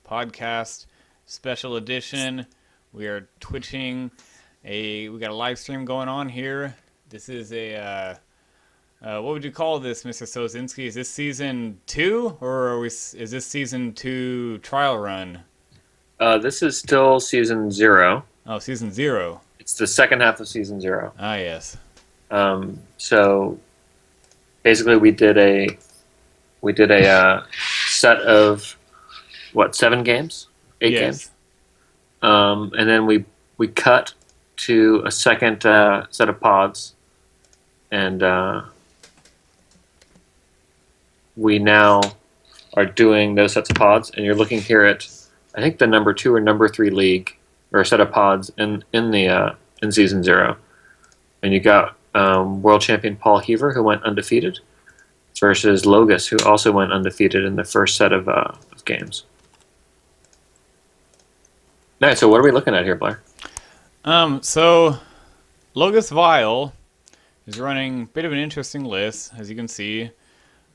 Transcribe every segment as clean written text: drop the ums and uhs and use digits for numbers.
podcast special edition. We are twitching. We got a live stream going on here. This is what would you call this, Mr. Sozinski? Is this season 2 or is this season 2 trial run? This is still season 0. Oh, season 0. It's the second half of season 0. Ah, yes. So basically, we did a set of 7 games, 8 Yes. games, and then we cut to a second set of pods, and we now are doing those sets of pods. And you're looking here at, I think, the number 2 or number 3 league or set of pods in season 0, and you got world champion Paul PHeaver, who went undefeated, versus Logus, who also went undefeated in the first set of games. All right, so what are we looking at here, Blair? So Logus Vile is running a bit of an interesting list, as you can see.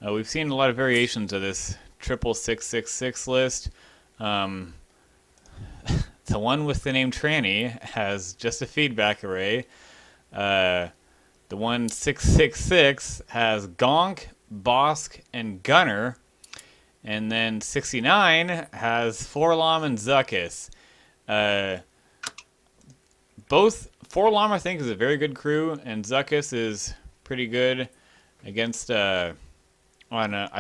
We've seen a lot of variations of this 66666 list. The one with the name Tranny has just a feedback array. The one 666 has Gonk, Bosk, and Gunner. And then 69 has Forlom and Zuckus. Both Forlom, I think, is a very good crew, and Zuckus is pretty good against I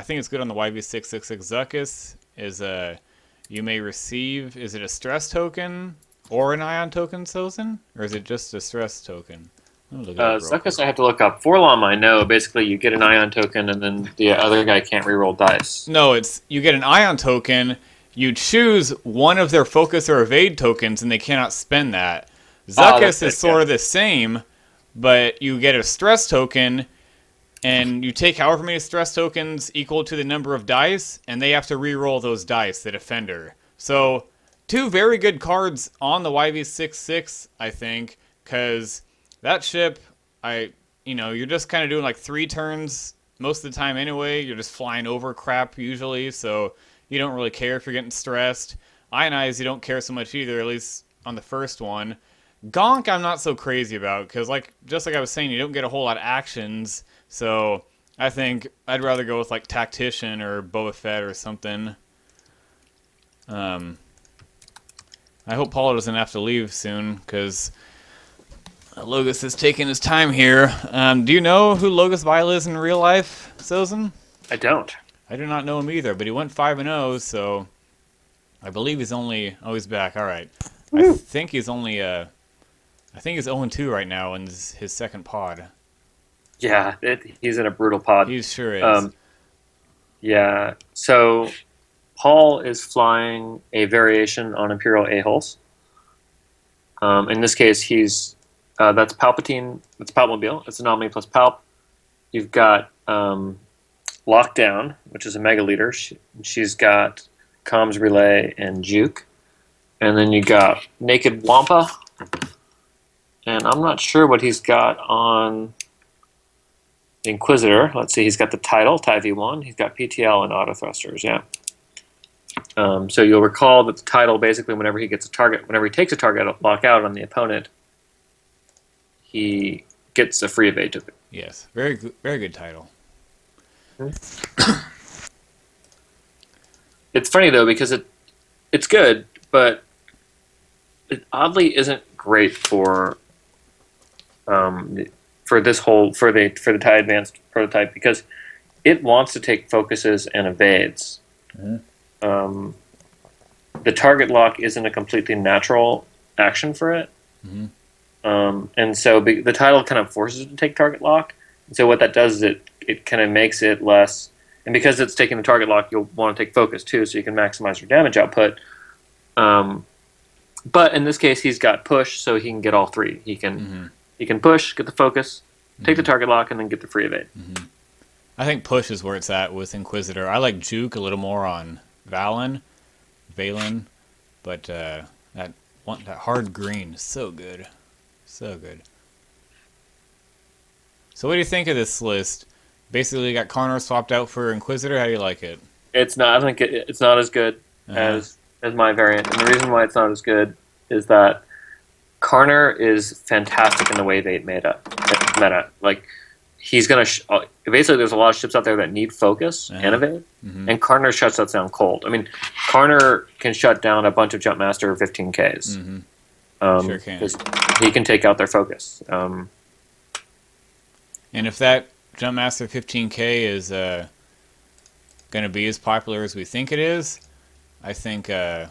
think it's good on the YV666. Zuckus is you may receive, is it a stress token or an ion token, Sozen? Or is it just a stress token? Zuckus, I have to look up. Forlom, I know. Basically, you get an ion token, and then the other guy can't reroll dice. No, it's you get an ion token. You choose one of their focus or evade tokens, and they cannot spend that. Zuckus is sort of the same, but you get a stress token, and you take however many stress tokens equal to the number of dice, and they have to re-roll those dice, the defender. So, 2 very good cards on the YV66, I think, because that ship, you're just kind of doing like 3 turns most of the time anyway. You're just flying over crap usually, so you don't really care if you're getting stressed. Ionize, you don't care so much either, at least on the first one. Gonk, I'm not so crazy about, because just like I was saying, you don't get a whole lot of actions. So I think I'd rather go with like Tactician or Boba Fett or something. I hope Paul doesn't have to leave soon, because Logus is taking his time here. Do you know who Logus Vile is in real life, Sozen? I don't. I do not know him either, but he went 5-0, so I believe he's only... Oh, he's back. All right. Woo. I think he's only... I think he's 0-2 right now in his second pod. Yeah, he's in a brutal pod. He sure is. Yeah, so Paul is flying a variation on Imperial A-holes. In this case, that's Palpatine. That's Palpmobile. It's Anomaly plus Palp. You've got Lockdown, which is a Mega Leader. She's got Comms Relay and Juke. And then you got Naked Wampa. And I'm not sure what he's got on Inquisitor. Let's see, he's got the title, TIE V1. He's got PTL and auto thrusters, yeah. So you'll recall that the title, basically, whenever he takes a target lockout on the opponent, he gets a free evade token. Yes, very good title. It's funny though, because it's good, but it oddly isn't great for the TIE Advanced prototype, because it wants to take focuses and evades. Mm-hmm. The target lock isn't a completely natural action for it. Mm-hmm. And so the title kind of forces it to take target lock. And so what that does is it kind of makes it less... And because it's taking the target lock, you'll want to take focus too, so you can maximize your damage output. But in this case, he's got push, so he can get all 3. He can push, get the focus, take the target lock, and then get the free evade. Mm-hmm. I think push is where it's at with Inquisitor. I like Juke a little more on Valen, but that hard green is so good. So good. So what do you think of this list? Basically, you got Karnor swapped out for Inquisitor. How do you like it? It's not. I think it's not as good as is my variant, and the reason why it's not as good is that Karner is fantastic in the wave 8 meta. Like, he's gonna basically. There's a lot of ships out there that need focus and evade, and Karner shuts that down cold. I mean, Karner can shut down a bunch of Jumpmaster 15Ks. Sure can. 'Cause he can take out their focus. And if that Jumpmaster 15K is going to be as popular as we think it is, I think you're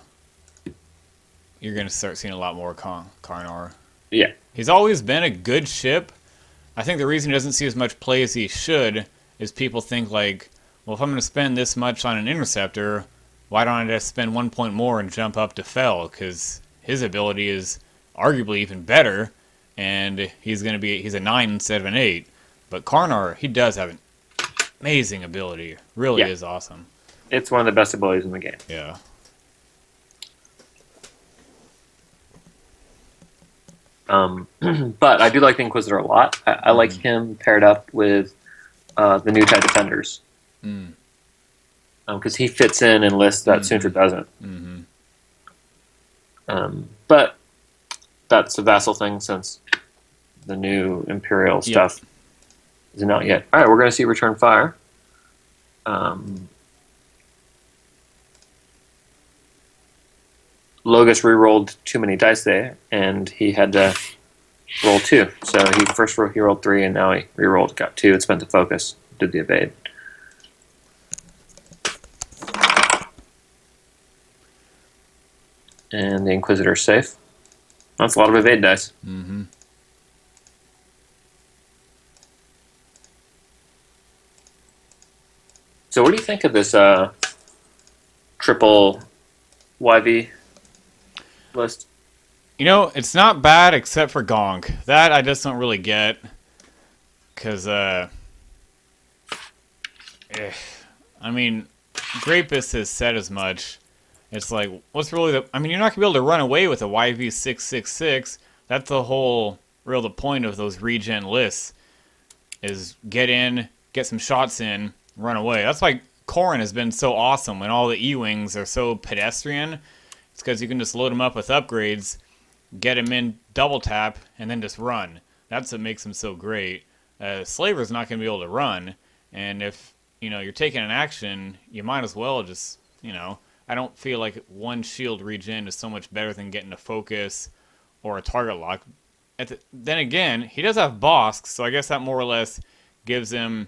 going to start seeing a lot more Karnar. Yeah. He's always been a good ship. I think the reason he doesn't see as much play as he should is people think like, well, if I'm going to spend this much on an interceptor, why don't I just spend 1 point more and jump up to Fell? Because his ability is arguably even better, and he's a 9 instead of an 8. But Karnar, he does have an amazing ability. Really is awesome. It's one of the best abilities in the game. Yeah. But I do like the Inquisitor a lot. I like him paired up with the new TIE Defenders. Because he fits in lists that Suntra doesn't. But that's a vassal thing since the new Imperial stuff isn't out yet. All right, we're going to see Return Fire. Logus re-rolled too many dice there, and he had to roll 2. So he rolled 3, and now he re-rolled, got 2. It spent the focus, did the evade. And the Inquisitor's safe. That's a lot of evade dice. So what do you think of this triple YV list? You know, it's not bad except for Gonk. That I just don't really get. Because, I mean, Grapus has said as much. It's like, what's really the... I mean, you're not going to be able to run away with a YV666. That's the the point of those regen lists. Is get in, get some shots in, run away. That's why Corrin has been so awesome when all the E-Wings are so pedestrian. It's because you can just load them up with upgrades, get them in, double tap, and then just run. That's what makes them so great. Slaver's not going to be able to run, and if you're taking an action, you might as well just, I don't feel like one shield regen is so much better than getting a focus or a target lock. Then again, he does have Bosk, so I guess that more or less gives him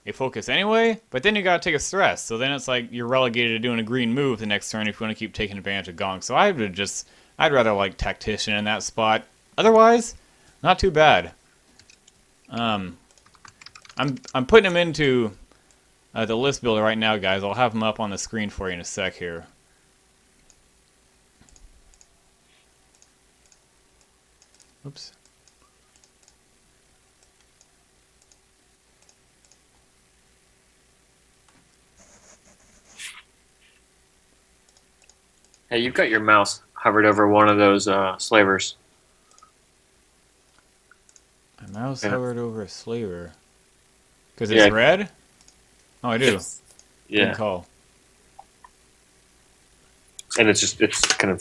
a focus anyway, but then you gotta take a stress, so then it's like you're relegated to doing a green move the next turn if you want to keep taking advantage of Gonk. So I'd rather like Tactician in that spot. Otherwise, not too bad. I'm putting him into the list builder right now, guys. I'll have him up on the screen for you in a sec here. Oops. Hey, you've got your mouse hovered over one of those slavers. My mouse hovered over a slaver. Because it's red? Oh, I do. Yeah. Good call. And it's kind of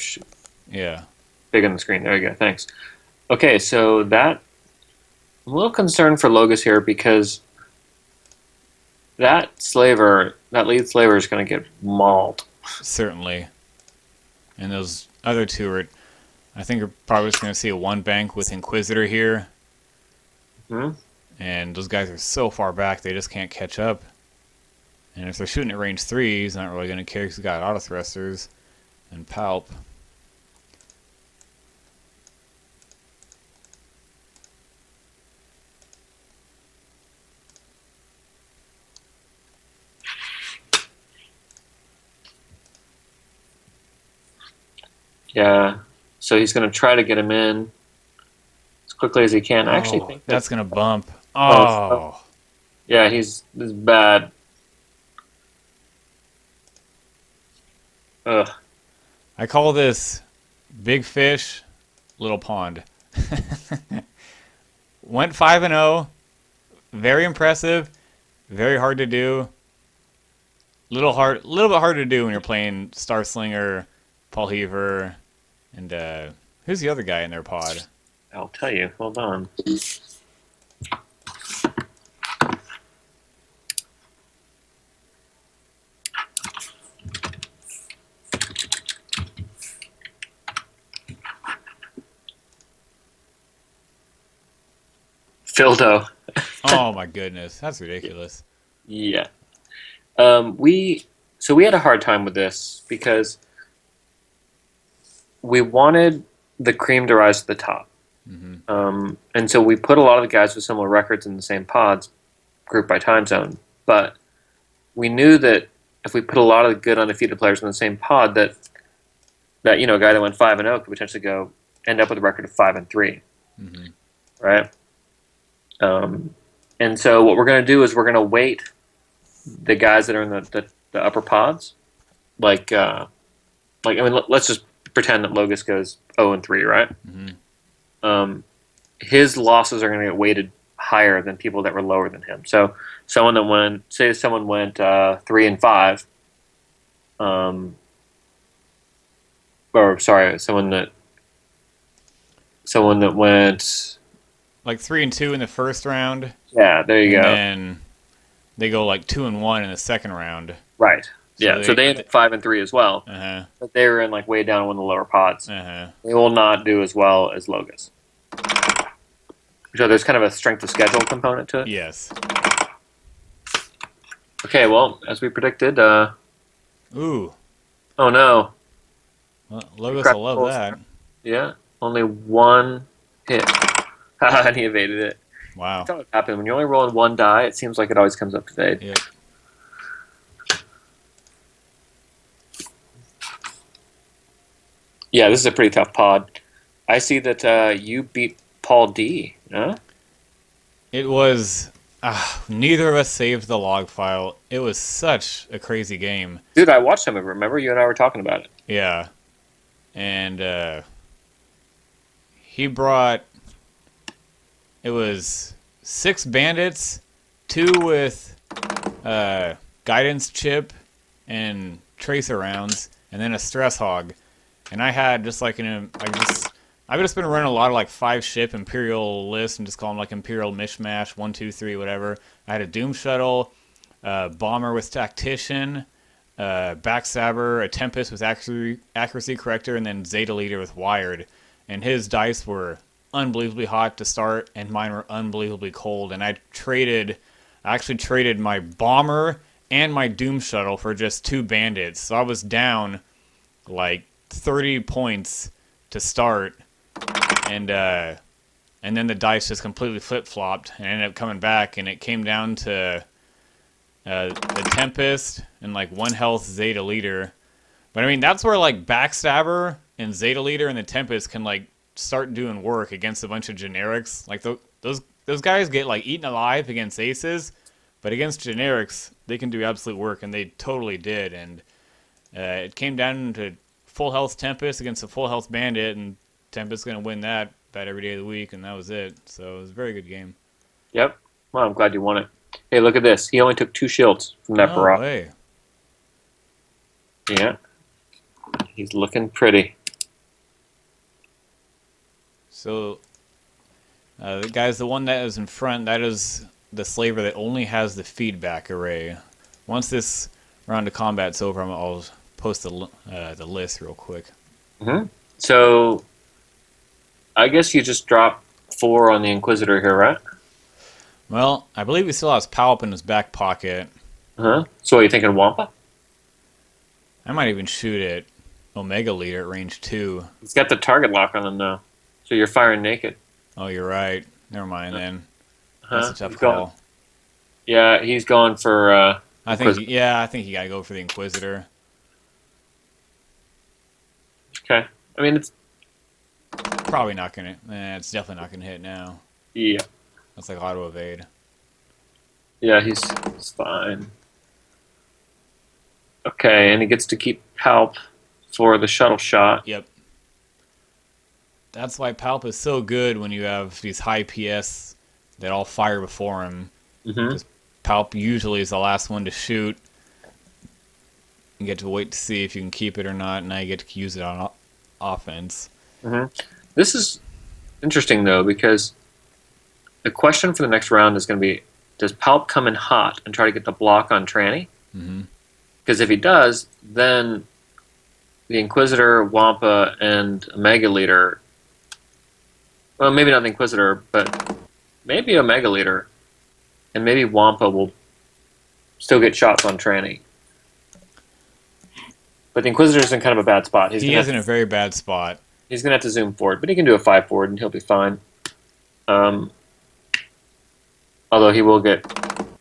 yeah, big on the screen. There you go. Thanks. Okay, so I'm a little concerned for Logus here because that lead slaver is going to get mauled. certainly. And those other two are, I think, are probably just going to see a one bank with Inquisitor here. And those guys are so far back, they just can't catch up. And if they're shooting at range 3, he's not really going to care because he's got auto thrusters and Palp. Yeah, so he's going to try to get him in as quickly as he can. I actually think that's going to bump. Oh. Yeah, this is bad. Ugh. I call this big fish, little pond. Went 5-0. Very impressive. Very hard to do. Little bit harder to do when you're playing Star Slinger PHeaver, and who's the other guy in their pod? I'll tell you. Hold on. Fildo. Oh my goodness, that's ridiculous. Yeah. We had a hard time with this because we wanted the cream to rise to the top. And so we put a lot of the guys with similar records in the same pods, grouped by time zone. But we knew that if we put a lot of the good undefeated players in the same pod, that a guy that went 5-0 could potentially end up with a record of 5-3, right? And so what we're going to do is we're going to weight the guys that are in the upper pods, let's just pretend that Logus goes 0-3, right? His losses are going to get weighted higher than people that were lower than him. So someone went 3-5, or sorry, someone that went like 3-2 in the first round. Yeah, there you go. And then they go like 2-1 in the second round. Right. So they ended 5-3 as well. But they were in way down one of the lower pods. They will not do as well as Logus. So there's kind of a strength of schedule component to it. Yes. Okay, well, as we predicted, Ooh. Oh no. Well, Logus will love that. Yeah. Only one hit. And he evaded it. Wow. That's what happened. When you're only rolling one die, it seems like it always comes up to fade. Yep. Yeah, this is a pretty tough pod. I see that you beat Paul D. Huh? It was... neither of us saved the log file. It was such a crazy game. Dude, I watched some of it. Remember? You and I were talking about it. Yeah. And he brought... It was 6 bandits, 2 with guidance chip and tracer rounds, and then a stress hog. And I had just I've just been running a lot of 5-ship Imperial lists and just call them Imperial Mishmash, 1, 2, 3, whatever. I had a Doom Shuttle, Bomber with Tactician, Backstabber, a Tempest with Accuracy Corrector, and then Zeta Leader with Wired. And his dice were unbelievably hot to start, and mine were unbelievably cold. And I actually traded my Bomber and my Doom Shuttle for just 2 bandits. So I was down 30 points to start, and then the dice just completely flip-flopped and ended up coming back, and it came down to the Tempest and 1 health Zeta Leader. But I mean, that's where Backstabber and Zeta Leader and the Tempest can start doing work against a bunch of generics. Those guys get eaten alive against aces, but against generics they can do absolute work, and they totally did. And it came down to full health Tempest against a full health Bandit, and Tempest's gonna win that every day of the week, and that was it. So it was a very good game. Yep. Well, I'm glad you won it. Hey, look at this. He only took 2 shields from that barrage. Way. Yeah. He's looking pretty. So, guys, the one that is in front, that is the slaver that only has the feedback array. Once this round of combat's over, I'll post the list real quick. So, I guess you just drop 4 on the Inquisitor here, right? Well, I believe he still has Palp in his back pocket. So are you thinking Wampa? I might even shoot at Omega Leader at range 2. He's got the target lock on him, though. So you're firing naked. Oh, you're right. Never mind, then. That's a tough call. Yeah, he's going for... I think you gotta go for the Inquisitor. Okay. I mean, it's... Probably not gonna... it's definitely not gonna hit now. Yeah. That's auto evade. Yeah, he's fine. Okay, and he gets to keep Palp for the shuttle shot. Yep. That's why Palp is so good when you have these high PS that all fire before him. Because Palp usually is the last one to shoot. You get to wait to see if you can keep it or not. Now you get to use it on offense. This is interesting, though, because the question for the next round is going to be, does Palp come in hot and try to get the block on Tranny? Because if he does, then the Inquisitor, Wampa, and Omega Leader, well, maybe not the Inquisitor, but maybe Omega Leader, and maybe Wampa will still get shots on Tranny. But the Inquisitor's in kind of a bad spot. He is in a very bad spot. He's going to have to zoom forward, but he can do a 5 forward and he'll be fine. Although he will get...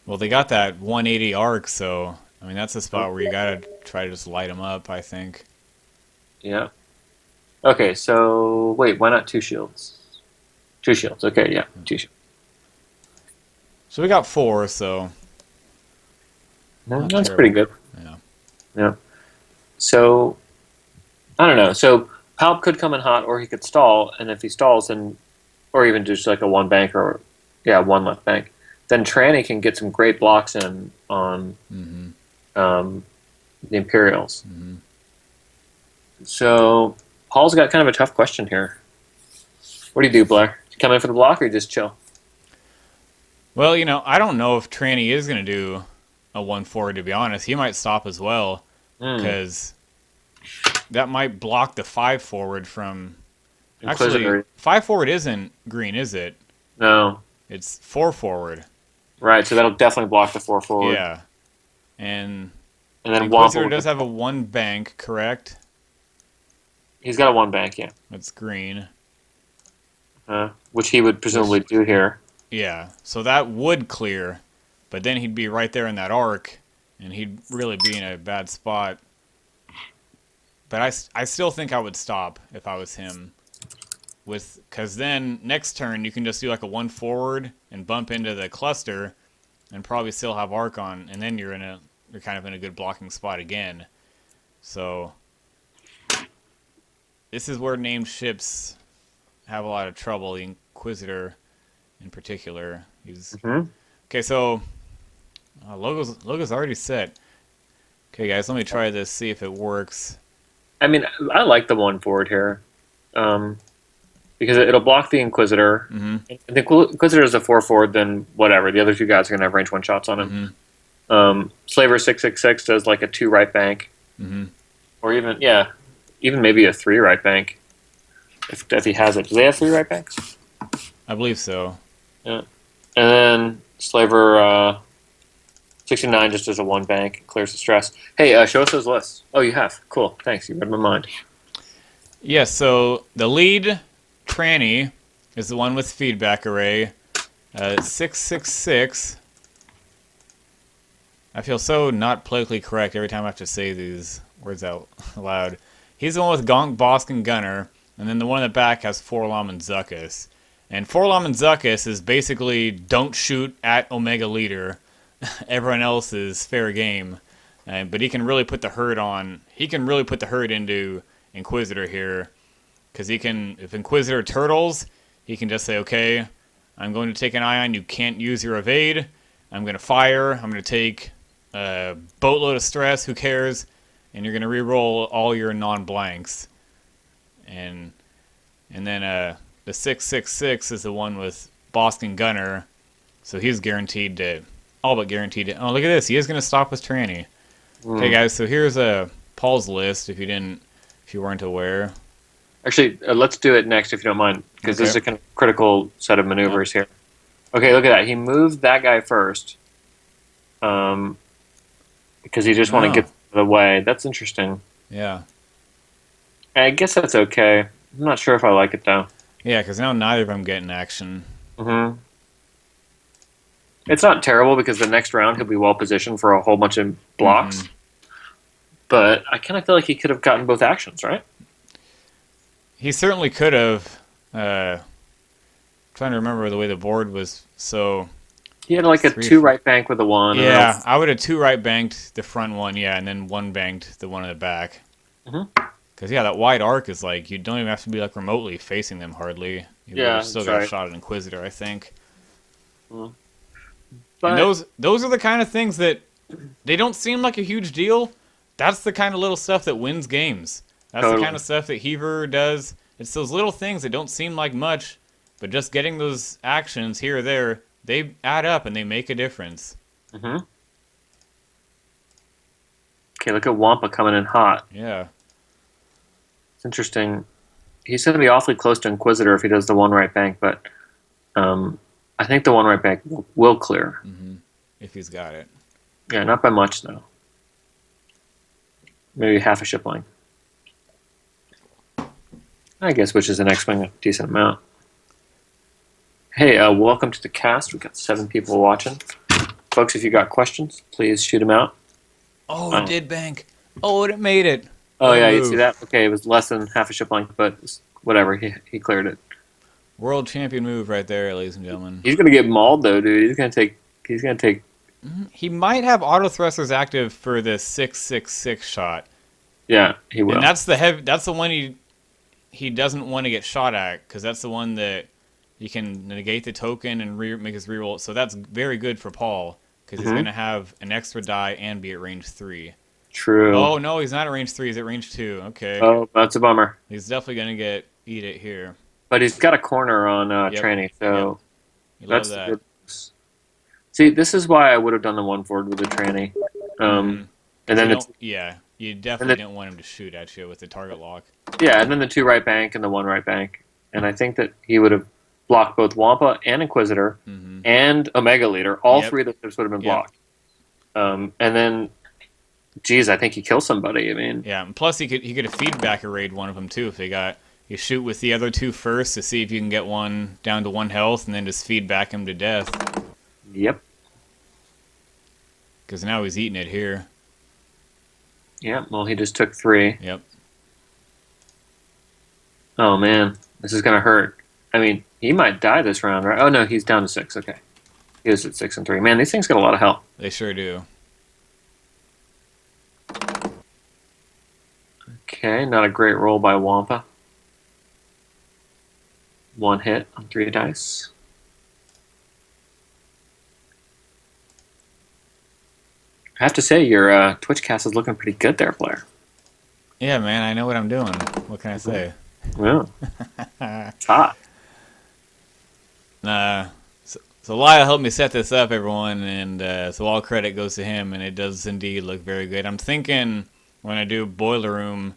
Well, they got that 180 arc, so... I mean, that's a spot where you gotta try to just light him up, I think. Yeah. Okay, so... Wait, why not 2 shields? 2 shields, okay, yeah, 2 shields. So we got 4, so... No, that's pretty good. Yeah. So... I don't know, so... Palp could come in hot, or he could stall, and if he stalls, then... Or even just like a 1 bank, or... Yeah, 1 left bank. Then Tranny can get some great blocks in on... the Imperials. So Paul's got kind of a tough question here. What do you do, Blair? Do you come in for the block or you just chill? Well, you know, I don't know if Tranny is going to do a 1 forward, to be honest. He might stop as well, because that might block the 5 forward from... Actually, 5 forward isn't green, is it? No. It's 4 forward. Right, so that'll definitely block the 4 forward. Yeah. And then Inquisitor does have a 1 bank, correct? He's got a 1 bank, yeah. That's green. Which he would presumably do here. Yeah, so that would clear, but then he'd be right there in that arc, and he'd really be in a bad spot. But I still think I would stop if I was him. Because then next turn you can just do like a 1 forward and bump into the cluster and probably still have arc on, and then you're kind of in a good blocking spot again. So this is where named ships have a lot of trouble. The Inquisitor in particular. He's okay. So Logo's already set. Okay, guys, let me try this. See if it works. I mean, I like the 1 forward here, because it'll block the Inquisitor. If the Inquisitor is a 4 forward, then whatever. The other 2 guys are gonna have range 1 shots on him. Slaver 666 does like a 2 right bank, or even maybe a 3 right bank if he has it. Do they have 3 right banks? I believe so. Yeah, and then Slaver 69 just does a 1 bank, clears the stress. Hey, show us those lists. Oh, you have. Cool. Thanks. You read my mind. Yeah. So the lead Tranny is the one with feedback array. 666. I feel so not politically correct every time I have to say these words out loud. He's the one with Gonk, Bosk, and Gunner, and then the one in the back has Forlom and Zuckuss. And Forlom and Zuckuss is basically don't shoot at Omega Leader. Everyone else is fair game, but he can really put the hurt on. He can really put the hurt into Inquisitor here, because he can. If Inquisitor turtles, he can just say, "Okay, I'm going to take an ion. You can't use your evade. I'm going to fire. I'm going to take a boatload of stress. Who cares?" And you're going to re-roll all your non-blanks. And then the 666 is the one with Bosk and Gunner, so he's guaranteed to. All but guaranteed. Oh, look at this. He is going to stop with Tranny. Okay, guys, so here's Paul's list if you weren't aware. Actually, let's do it next if you don't mind, because this is a kind of critical set of maneuvers here. Okay, look at that. He moved that guy first, because he just want to get the way. That's interesting. Yeah. I guess that's okay. I'm not sure if I like it, though. Yeah, because now neither of them get in action. It's not terrible because the next round he'll be well positioned for a whole bunch of blocks. But I kind of feel like he could have gotten both actions, right? He certainly could have. Trying to remember the way the board was. So he had like a 2 right bank with a 1. Yeah, I would have 2 right banked the front one, and then 1 banked the one in the back. Because that wide arc is like you don't even have to be like remotely facing them hardly. You still got a shot at Inquisitor, I think. But and those are the kind of things that they don't seem like a huge deal, That's the kind of little stuff that wins games. That's the kind Totally. of stuff that Heaver does. It's those little things that don't seem like much, but just getting those actions here or there, they add up and they make a difference. Hmm. Okay, look at Wampa coming in hot. Yeah. It's interesting. He's going to be awfully close to Inquisitor if he does the one right bank, but I think the one right bank will clear. If he's got it. Yeah, not by much though. Maybe half a ship length. I guess, which is an X-wing a decent amount. Hey, welcome to the cast. We've got 7 people watching. Folks, if you got questions, please shoot them out. Oh, it did bank. Oh, it made it. Oh, What a yeah, you move. see that? Okay, it was less than half a ship length, but whatever. He cleared it. World champion move right there, ladies and gentlemen. He's gonna get mauled though, dude. He's gonna take. He might have auto thrusters active for the 666 shot. Yeah, he will. And that's the one he doesn't want to get shot at, because that's the one that you can negate the token and make his reroll. So that's very good for Paul, because he's going to have an extra die and be at range 3. True. Oh, no, he's not at range 3. He's at range 2. Okay. Oh, that's a bummer. He's definitely going to eat it here. But he's got a corner on Yep. tranny, so You love that's that. good. See, this is why I would have done the one forward with the tranny. And then you definitely didn't want him to shoot at you with the target lock. and then the 2 right bank and the 1 right bank, and I think that he would have blocked both Wampa and Inquisitor and Omega Leader. All 3 of the ships would have been blocked. And then, geez, I think he kills somebody. I mean, Yeah, and plus he could have feedback arrayed one of them too if you shoot with the other 2 first to see if you can get one down to 1 health and then just feedback him to death. yep. Because now he's eating it here. Yeah, well, he just took 3. Yep. Oh, man. This is going to hurt. I mean, he might die this round, right? Oh, no, he's down to 6. Okay. He was at 6 and 3. Man, these things got a lot of health. They sure do. Okay, not a great roll by Wampa. 1 hit on 3 dice. I have to say, your Twitch cast is looking pretty good there, Blair. Yeah, man, I know what I'm doing. What can I say? Yeah. It's hot. So Lyle helped me set this up, everyone, and so all credit goes to him, and it does indeed look very good. I'm thinking when I do Boiler Room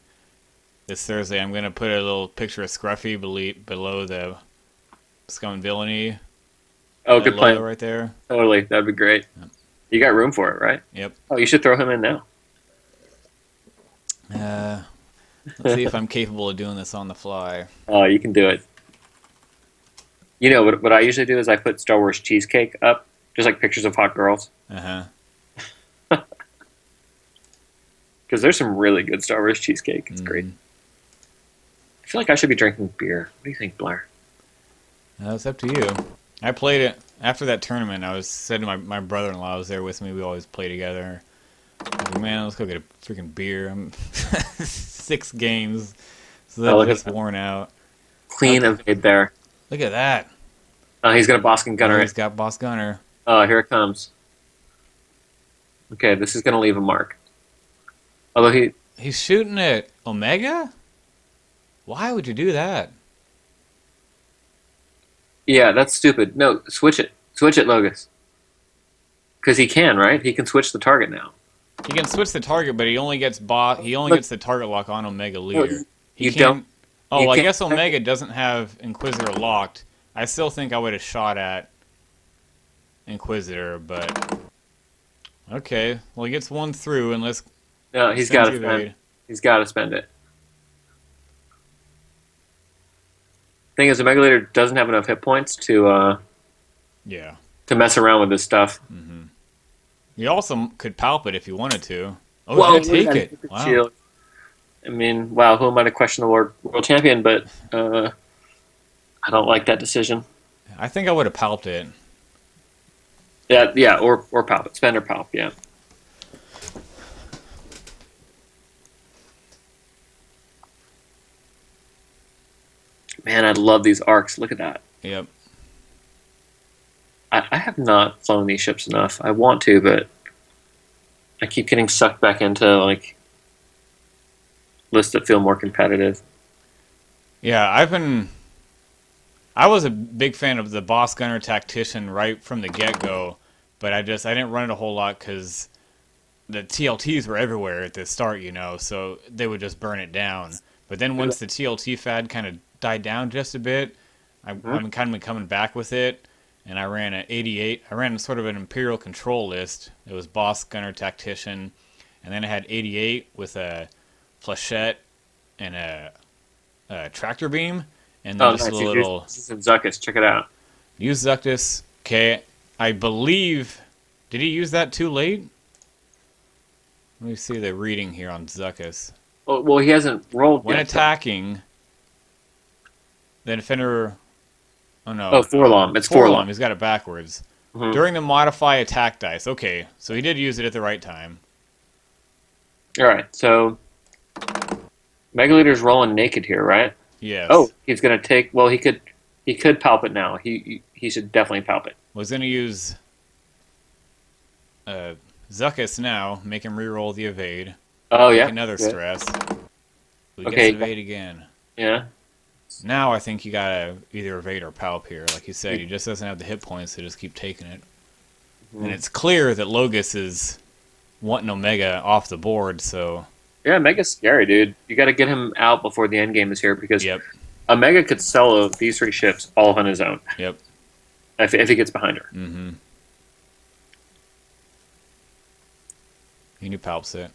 this Thursday, I'm going to put a little picture of Scruffy below the Scum and Villainy. Oh, good logo plan. right there. Totally. That'd be great. Yep. You got room for it, right? Yep. Oh, you should throw him in now. Let's see if I'm capable of doing this on the fly. Oh, you can do it. You know, what I usually do is I put Star Wars cheesecake up, just like pictures of hot girls. Uh-huh. Because there's some really good Star Wars cheesecake. It's great. I feel like I should be drinking beer. What do you think, Blair? It's up to you. I played it after that tournament. I said to my brother-in-law was there with me. We always play together. I was like, man, let's go get a freaking beer. I'm 6 games, so that was worn out. Clean evade there. Look at that. He's got a Boston Gunner. He's got Boss Gunner. Oh, here it comes. Okay, this is going to leave a mark. Although he's shooting at Omega? Why would you do that? Yeah, that's stupid. No, switch it. Switch it, Logus. Because he can, right? He can switch the target now. He can switch the target, but he only gets gets the target lock on Omega Leader. You don't. Oh, well, I guess Omega doesn't have Inquisitor locked. I still think I would have shot at Inquisitor, but okay. Well, he gets 1 through, unless No, he's got to spend. He's got to spend it. Thing is, Omega Leader doesn't have enough hit points to mess around with this stuff. Mm-hmm. You also could palp it if you wanted to. Oh, Whoa, he's gonna take it. Wow. Shield. I mean, wow, who am I to question the world champion? But I don't like that decision. I think I would have palped it. Yeah, or palp it. Spend or palp, yeah. Man, I love these arcs. Look at that. Yep. I have not flown these ships enough. I want to, but I keep getting sucked back into like lists that feel more competitive. Yeah, I was a big fan of the Boss Gunner Tactician right from the get-go, but I didn't run it a whole lot because the TLTs were everywhere at the start, so they would just burn it down. But then once the TLT fad kind of died down just a bit, I'm kind of been coming back with it, and I ran an 88. I ran sort of an Imperial control list. It was Boss Gunner Tactician, and then I had 88 with a Flechette and a Tractor Beam, and then Oh, just a nice. little... This is in Zuckus. Check it out. Use Zuctus. Okay, I believe... Did he use that too late? Let me see the reading here on Zuckus. Well, he hasn't rolled When yet. attacking, the defender... Oh, no. Oh, Forlom. It's Forlom. Forlom. He's got it backwards. Mhm. During the modify attack dice. Okay, so he did use it at the right time. All right, so Megaleader's rolling naked here, right? Yes. Oh, he's gonna take. Well, he could palp it now. He should definitely palp it. Was going to use Zuckus now, make him reroll the evade. Oh Make yeah, another good. stress. We Okay. get evade again. Yeah. Now I think you gotta either evade or palp here. Like you said, he just doesn't have the hit points to just keep taking it. Mhm. And it's clear that Logus is wanting Omega off the board, so... Yeah, Mega's scary, dude. You got to get him out before the end game is here because Yep, Omega could solo these 3 ships all on his own yep. if he gets behind her. Mm-hmm. And he palps it.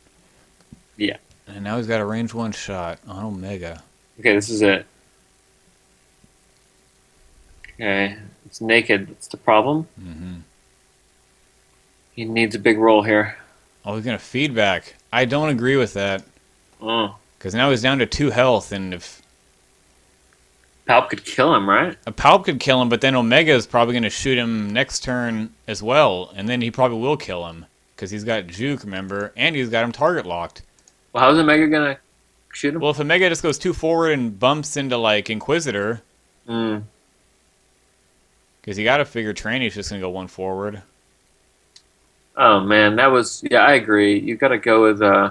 Yeah. And now he's got a range 1 shot on Omega. Okay, this is it. Okay, it's naked. That's the problem. Mm-hmm. He needs a big roll here. Oh, he's gonna feedback. I don't agree with that. Oh, Because now he's down to 2 health, and if... Palp could kill him, right? A palp could kill him, but then Omega is probably going to shoot him next turn as well, and then he probably will kill him. Because he's got juke, remember, and he's got him target locked. Well, how's Omega gonna shoot him? Well, if Omega just goes too forward and bumps into, like, Inquisitor, Mm. because you got to figure Trainy's just going to go 1 forward. Oh man, that was I agree. You got to go with Yeah,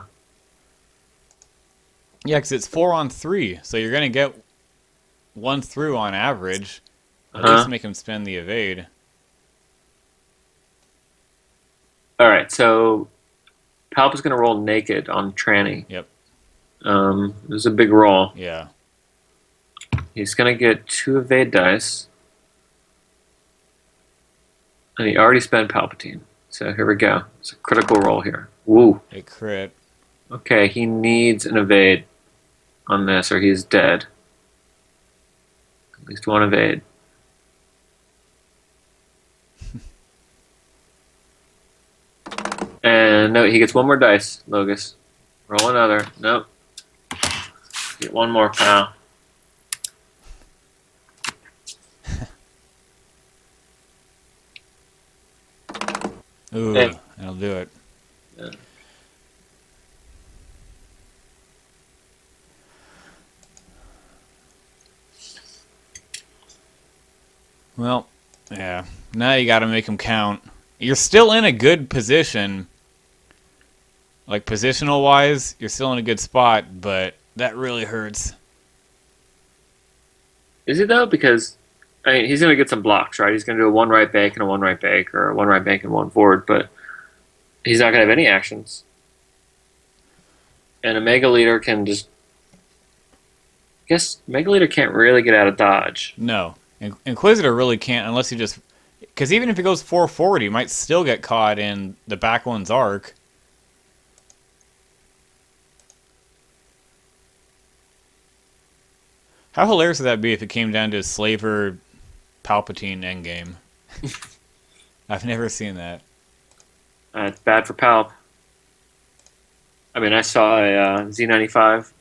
because it's 4 on 3, so you're going to get 1 through on average. At least make him spend the evade. All right, so Palp is gonna roll naked on Tranny. Yep. This is a big roll. Yeah. He's gonna get 2 evade dice, and he already spent Palpatine. So here we go. It's a critical roll here. Woo. A crit. Okay, he needs an evade on this, or he's dead. At least 1 evade. And no, he gets 1 more dice, Logus. Roll another. Nope. Get 1 more, pal. Ooh, Hey. that'll do it. Yeah. Well, yeah. Now you got to make them count. You're still in a good position. Like, positional-wise, you're still in a good spot, but that really hurts. Is he though? Because I mean, he's gonna get some blocks, right? He's gonna do a 1 right bank and a 1 right bank, or a 1 right bank and 1 forward, but he's not gonna have any actions. And a Mega Leader can just. I guess Mega Leader can't really get out of dodge. No. Inquisitor really can't unless he just... Because even if he goes 4 forward, he might still get caught in the back one's arc. How hilarious would that be if it came down to a Slaver Palpatine endgame? I've never seen that. It's bad for Palp. I mean, I saw a Z95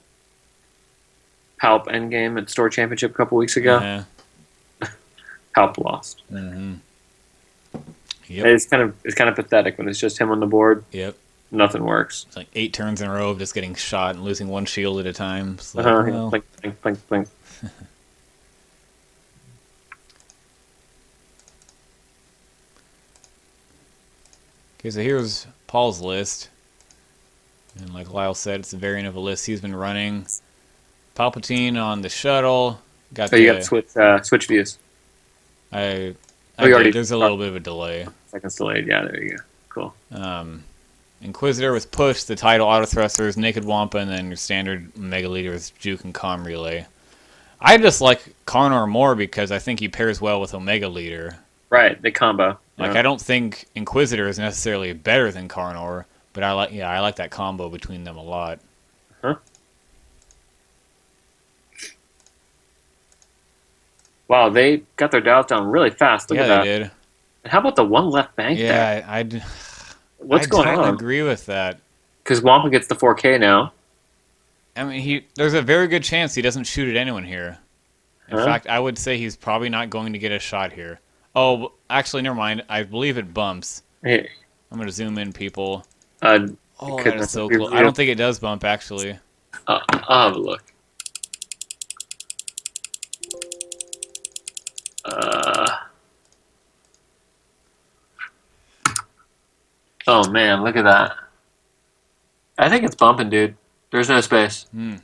Palp endgame at Store Championship a couple weeks ago. Yeah. Palp lost. Mm-hmm. Yep. It's kind of pathetic when it's just him on the board. Yep. Nothing works. It's like 8 turns in a row of just getting shot and losing 1 shield at a time. It's like, well, Blink, blink, blink, blink. okay, so here's Paul's list. And like Lyle said, it's a variant of a list he's been running. Palpatine on the shuttle. Got Oh, you got the switch views. I Oh, I you did. already There's a little bit of a delay. seconds delayed. Yeah, there you go. Cool. Inquisitor with push, the title auto thrusters, naked wampa, and then your standard mega leader with juke and comm relay. I just like Karnor more because I think he pairs well with Omega Leader. Right, they combo. Like Yeah. I don't think Inquisitor is necessarily better than Karnor, but I like that combo between them a lot. Huh? Wow, they got their dials down really fast. Look Yeah, at they that. did. And how about the one left bank there? Yeah, I What's going don't on? agree with that. Because Wampa gets the 4K now. I mean, there's a very good chance he doesn't shoot at anyone here. In Huh? fact, I would say he's probably not going to get a shot here. Oh, actually, never mind. I believe it bumps. Hey, I'm going to zoom in, people. uh, Oh, that is goodness, so cool. I don't think it does bump, actually. I'll have a look. Uh, oh man, look at that. I think it's bumping, dude. There's no space. Hmm.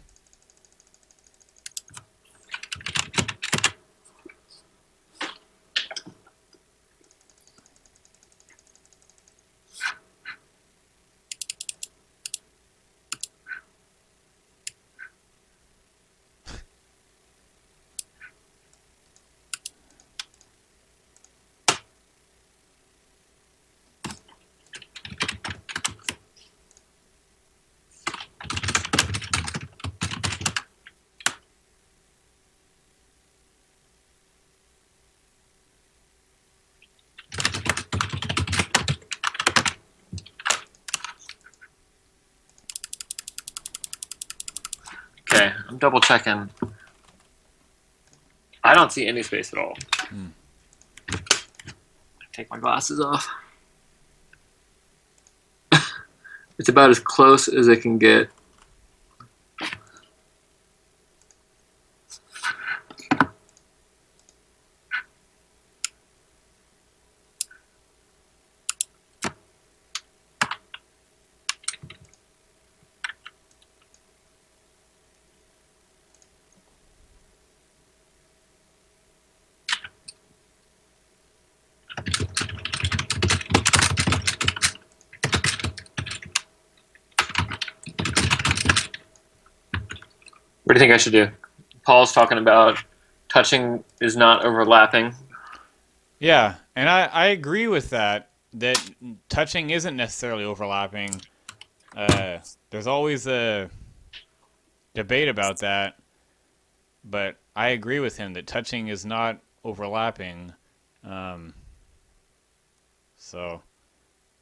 Okay, I'm double checking. I don't see any space at all. Take my glasses off. It's about as close as it can get. What do you think I should do? Paul's talking about touching is not overlapping. Yeah, and I agree with that. That touching isn't necessarily overlapping. There's always a debate about that, but I agree with him that touching is not overlapping. Um, so,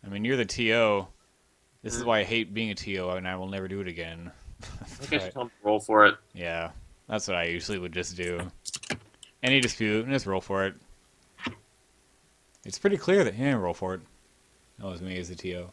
I mean, you're the TO. This is why I hate being a TO, and I will never do it again. I think I should tell him to roll for it. Yeah, that's what I usually would just do. Any dispute, just roll for it. It's pretty clear that he didn't roll for it. That was me as the TO.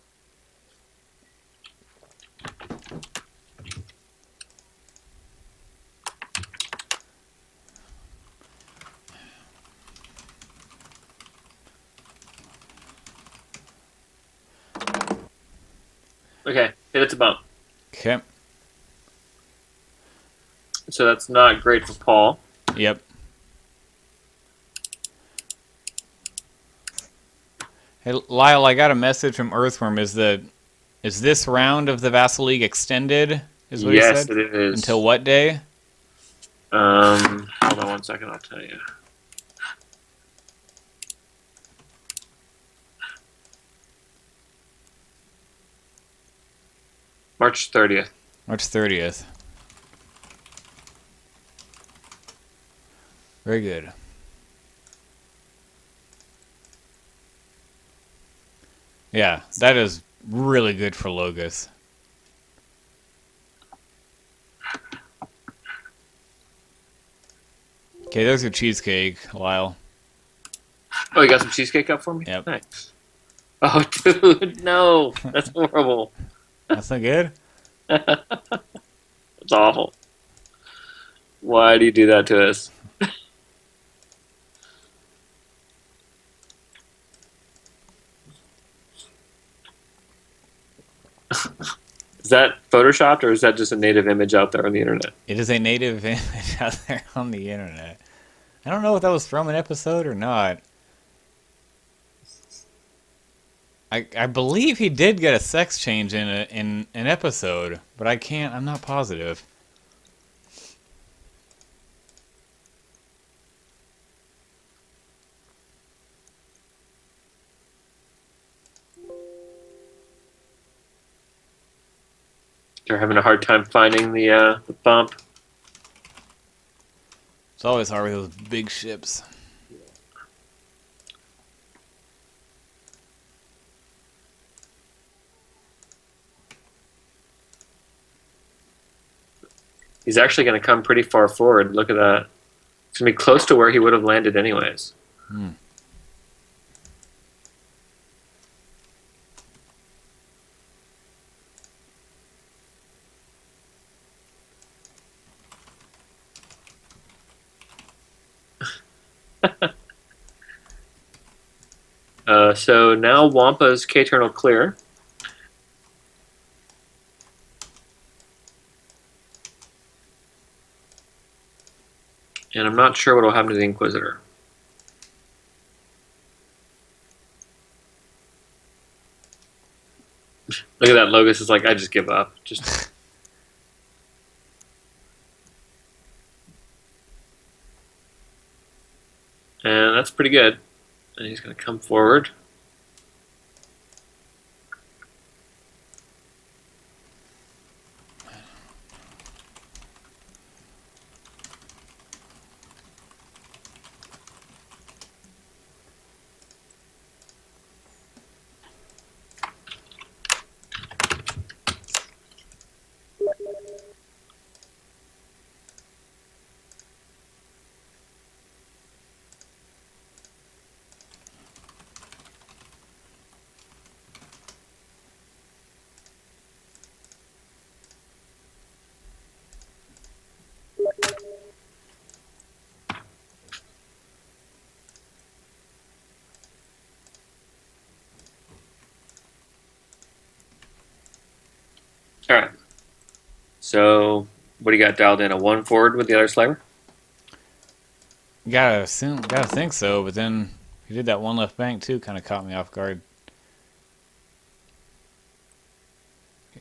Okay, hit it to bump. Okay. So that's not great for Paul. Yep. Hey, Lyle, I got a message from Earthworm. Is this round of the Vassal League extended? Is what he Yes, said? it is. Until what day? Hold on one second, I'll tell you. March 30th. March 30th. Very good. Yeah, that is really good for Logus. Okay, there's your cheesecake, Lyle. Oh, you got some cheesecake up for me? Yep. Thanks. Oh, dude, no. That's horrible. That's not good? It's awful. Why do you do that to us? Is that photoshopped or is that just a native image out there on the internet? It is a native image out there on the internet. I don't know if that was from an episode or not. I believe he did get a sex change in an episode, but I'm not positive. They're having a hard time finding the bump. It's always hard with those big ships. He's actually going to come pretty far forward. Look at that. It's going to be close to where he would have landed anyways. Hmm. So now Wampa's K-Turtle clear. And I'm not sure what will happen to the Inquisitor. Look at that. Logus is like, I just give up. Just. And that's pretty good. And he's going to come forward. All right. So, what do you got dialed in? A 1 forward with the other slaver? Gotta think so, but then he did that one left bank too, kind of caught me off guard.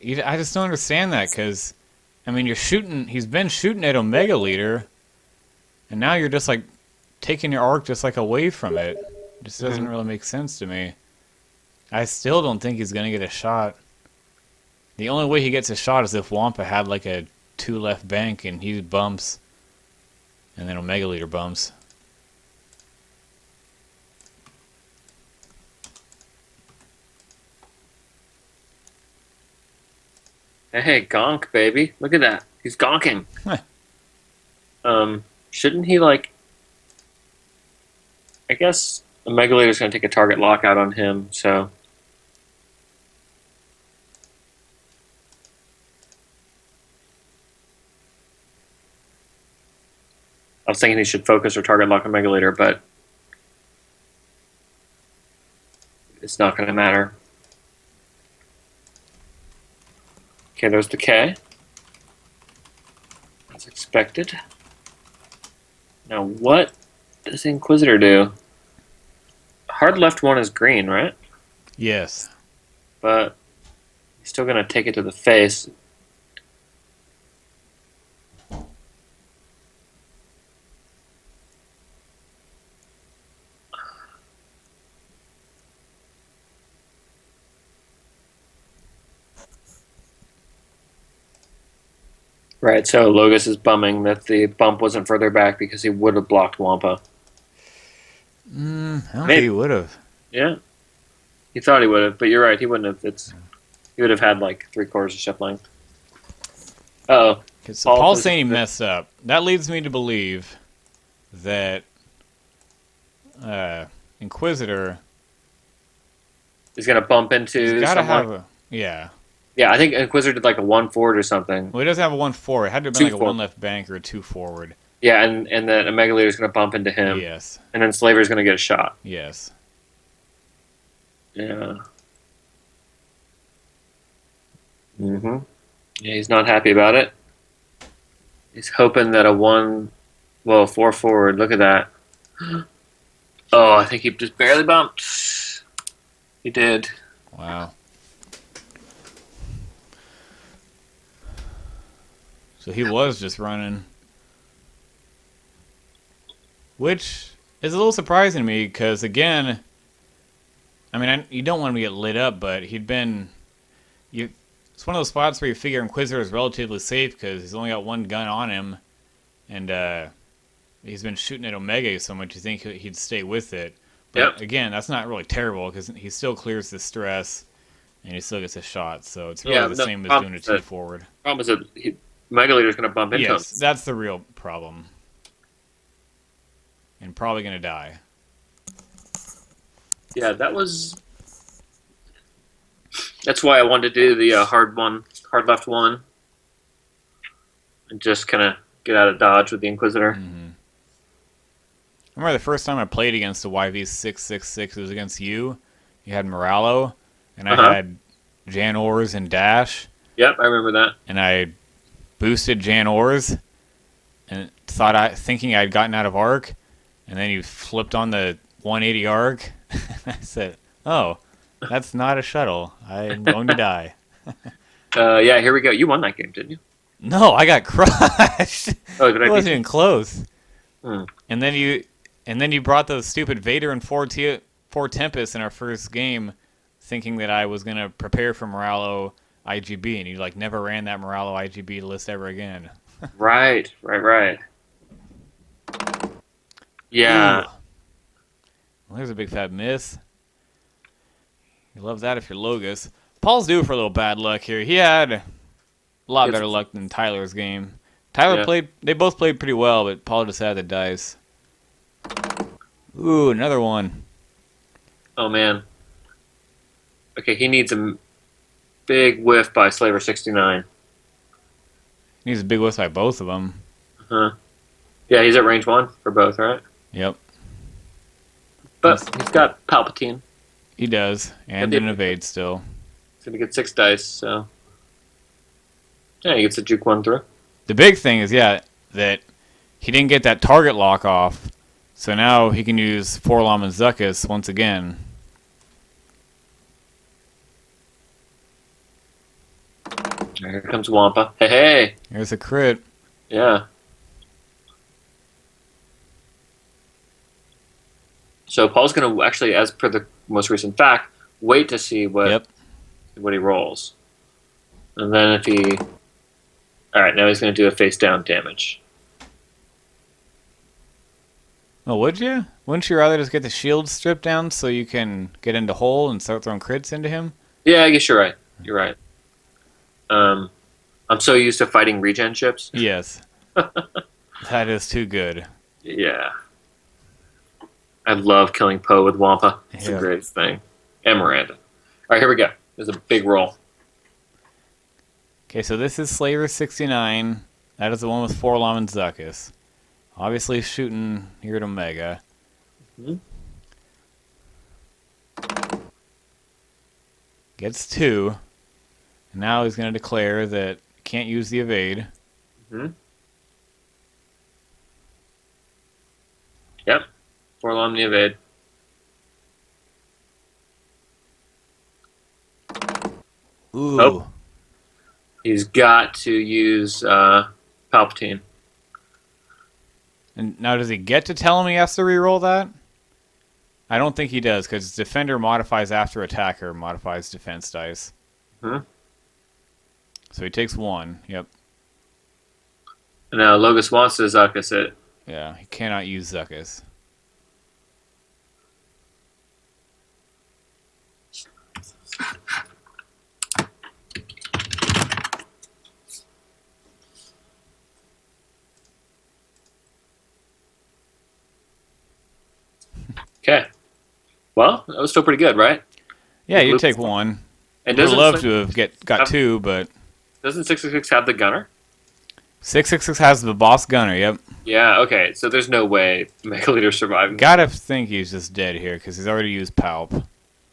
I just don't understand that, because, I mean, he's been shooting at Omega Leader, and now you're just like taking your arc just like away from it. It just doesn't really make sense to me. I still don't think he's gonna get a shot. The only way he gets a shot is if Wampa had like a 2 left bank and he bumps, and then Omega Leader bumps. Hey, gonk, baby. Look at that. He's gonking. Huh. Shouldn't he, like... I guess Omega Leader's going to take a target lockout on him, so... I was thinking he should focus or target lock Omega Leader, but... it's not going to matter. Okay, there's the K. As expected. Now, what does the Inquisitor do? Hard left one is green, right? Yes. But he's still going to take it to the face. Right, so Logus is bumming that the bump wasn't further back because he would have blocked Wampa. I don't think he would have. Yeah. He thought he would have, but you're right, he wouldn't have. He would have had like 3/4 of ship length. Uh-oh. So Paul's saying he messed up. That leads me to believe that Inquisitor He's going to bump into gotta someone. have a... Yeah. Yeah, I think Inquisitor did like a 1 forward or something. Well, he doesn't have a 1 forward. It had to have been like a 2 1 left bank or a 2 forward. Yeah, and then Omega Leader's going to bump into him. Yes. And then Slaver's going to get a shot. Yes. Yeah. Mm-hmm. Yeah, he's not happy about it. He's hoping that a 4 forward. Look at that. Oh, I think he just barely bumped. He did. Wow. So he was just running. Which is a little surprising to me because, again, I mean, you don't want him to get lit up, but he'd been... It's one of those spots where you figure Inquisitor is relatively safe because he's only got one gun on him, and he's been shooting at Omega so much you think he'd stay with it. But again, that's not really terrible because he still clears the stress and he still gets a shot. So it's really the same as doing a 2 forward. Problem is that Omega Leader's going to bump into him. Yes, that's the real problem. And probably going to die. Yeah, that's why I wanted to do the hard left one. And just kind of get out of dodge with the Inquisitor. Mm-hmm. I remember the first time I played against the YV666, it was against you. You had Moralo, and I had Jan Ors and Dash. Yep, I remember that. And I boosted Jan Ors, and thinking I'd gotten out of arc, and then you flipped on the 180 arc. I said, "Oh, that's not a shuttle. I'm going to die." Yeah, here we go. You won that game, didn't you? No, I got crushed. Oh, it wasn't even close. Hmm. And then you brought those stupid Vader and four Tempest in our first game, thinking that I was gonna prepare for Moralo IGB, and you never ran that Moralo IGB list ever again. Right. Yeah. Ooh. Well, there's a big fat miss. You love that if you're Logus. Paul's due for a little bad luck here. He had a lot better luck than Tyler's game. They both played pretty well, but Paul just had the dice. Ooh, another one. Oh, man. Okay, he needs a big whiff by Slaver 69. He needs a big whiff by both of them. Uh-huh. Yeah, he's at range 1 for both, right? Yep. But he's got Palpatine. He does, and an evade still. He's going to get 6 dice, so... Yeah, he gets a juke 1 through. The big thing is, that he didn't get that target lock off, so now he can use Forlom and Zuckuss once again. Here comes Wampa. Hey! There's a crit. Yeah. So Paul's going to actually, as per the most recent fact, wait to see what he rolls. And then if he... Alright, now he's going to do a face-down damage. Oh, would you? Wouldn't you rather just get the shield stripped down so you can get into hole and start throwing crits into him? Yeah, I guess you're right. You're right. I'm so used to fighting regen ships. Yes. That is too good. Yeah. I love killing Poe with Wampa. It's the greatest thing. And Miranda. Alright, here we go. There's a big roll. Okay, so this is Slaver 69. That is the one with Forlom and Zuckuss. Obviously shooting here at Omega. Mm-hmm. Gets 2. And now he's going to declare that can't use the evade. Mm-hmm. Yep. Forlom the evade. Ooh. Nope. He's got to use Palpatine. And now does he get to tell him he has to reroll that? I don't think he does, because Defender modifies after Attacker modifies defense dice. Hmm. So he takes 1. Yep. And now Logus wants to Zuckuss it. Yeah, he cannot use Zuckuss. Okay. Well, that was still pretty good, right? Yeah, you take 1. And I'd love to have got 2, but... Doesn't 666 have the gunner? 666 has the boss gunner, yep. Yeah, okay. So there's no way Mega Leader's surviving. Gotta think he's just dead here, because he's already used Palp.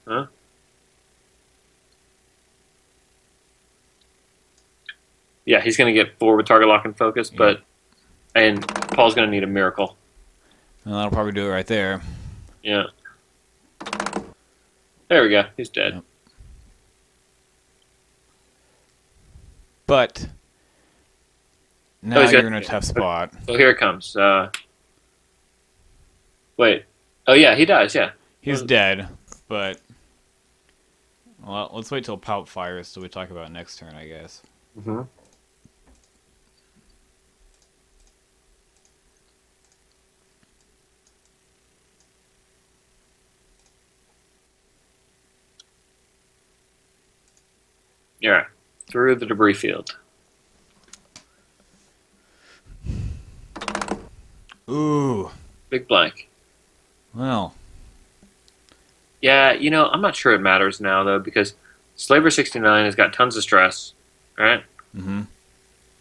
Huh? Yeah, he's going to get forward target lock and focus, and Paul's going to need a miracle. And that'll probably do it right there. Yeah. There we go. He's dead. Yep. But now you're in a tough spot. So here it comes. Wait. Oh, yeah, he dies, yeah. He's dead, but... Well, let's wait till Palp fires so we talk about next turn, I guess. Mm-hmm. Yeah, through the debris field. Ooh. Big blank. Well. Yeah, I'm not sure it matters now, though, because Slaver 69 has got tons of stress, right? Mm-hmm.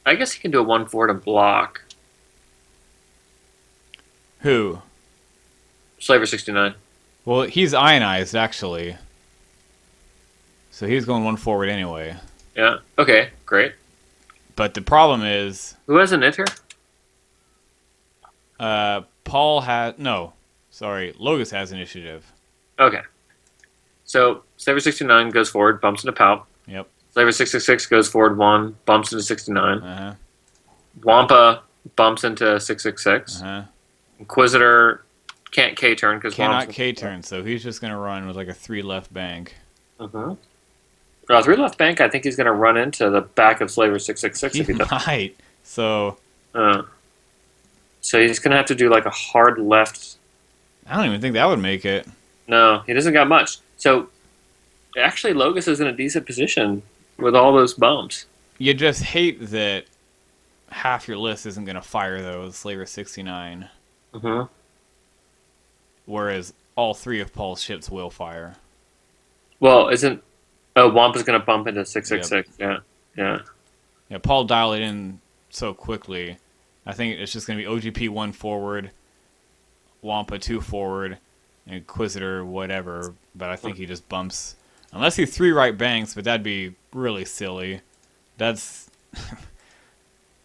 I guess he can do a 1 forward and block. Who? Slaver 69. Well, he's ionized, actually. So he's going 1 forward anyway. Yeah, okay, great. But the problem is... Who has an enter? Paul has... No. Sorry. Logus has initiative. Okay. So, Slaver 69 goes forward, bumps into Palp. Yep. Slaver 666 goes forward 1, bumps into 69. Uh-huh. Wampa bumps into 666. Uh-huh. Inquisitor can't K-turn because cannot K-turn, so he's just going to run with like a 3 left bank. Uh-huh. 3 left bank, I think he's going to run into the back of Slaver 666 if he does. Might. So he's going to have to do like a hard left. I don't even think that would make it. No, he doesn't got much. So actually, Logus is in a decent position with all those bumps. You just hate that half your list isn't going to fire, though, with Slaver 69. Uh-huh. Whereas all 3 of Paul's ships will fire. Well, Wampa's going to bump into 666. Yep. Yeah. Yeah, Paul dialed it in so quickly. I think it's just going to be OGP 1 forward, Wampa 2 forward, Inquisitor whatever. But I think he just bumps. Unless he 3 right banks, but that'd be really silly. That's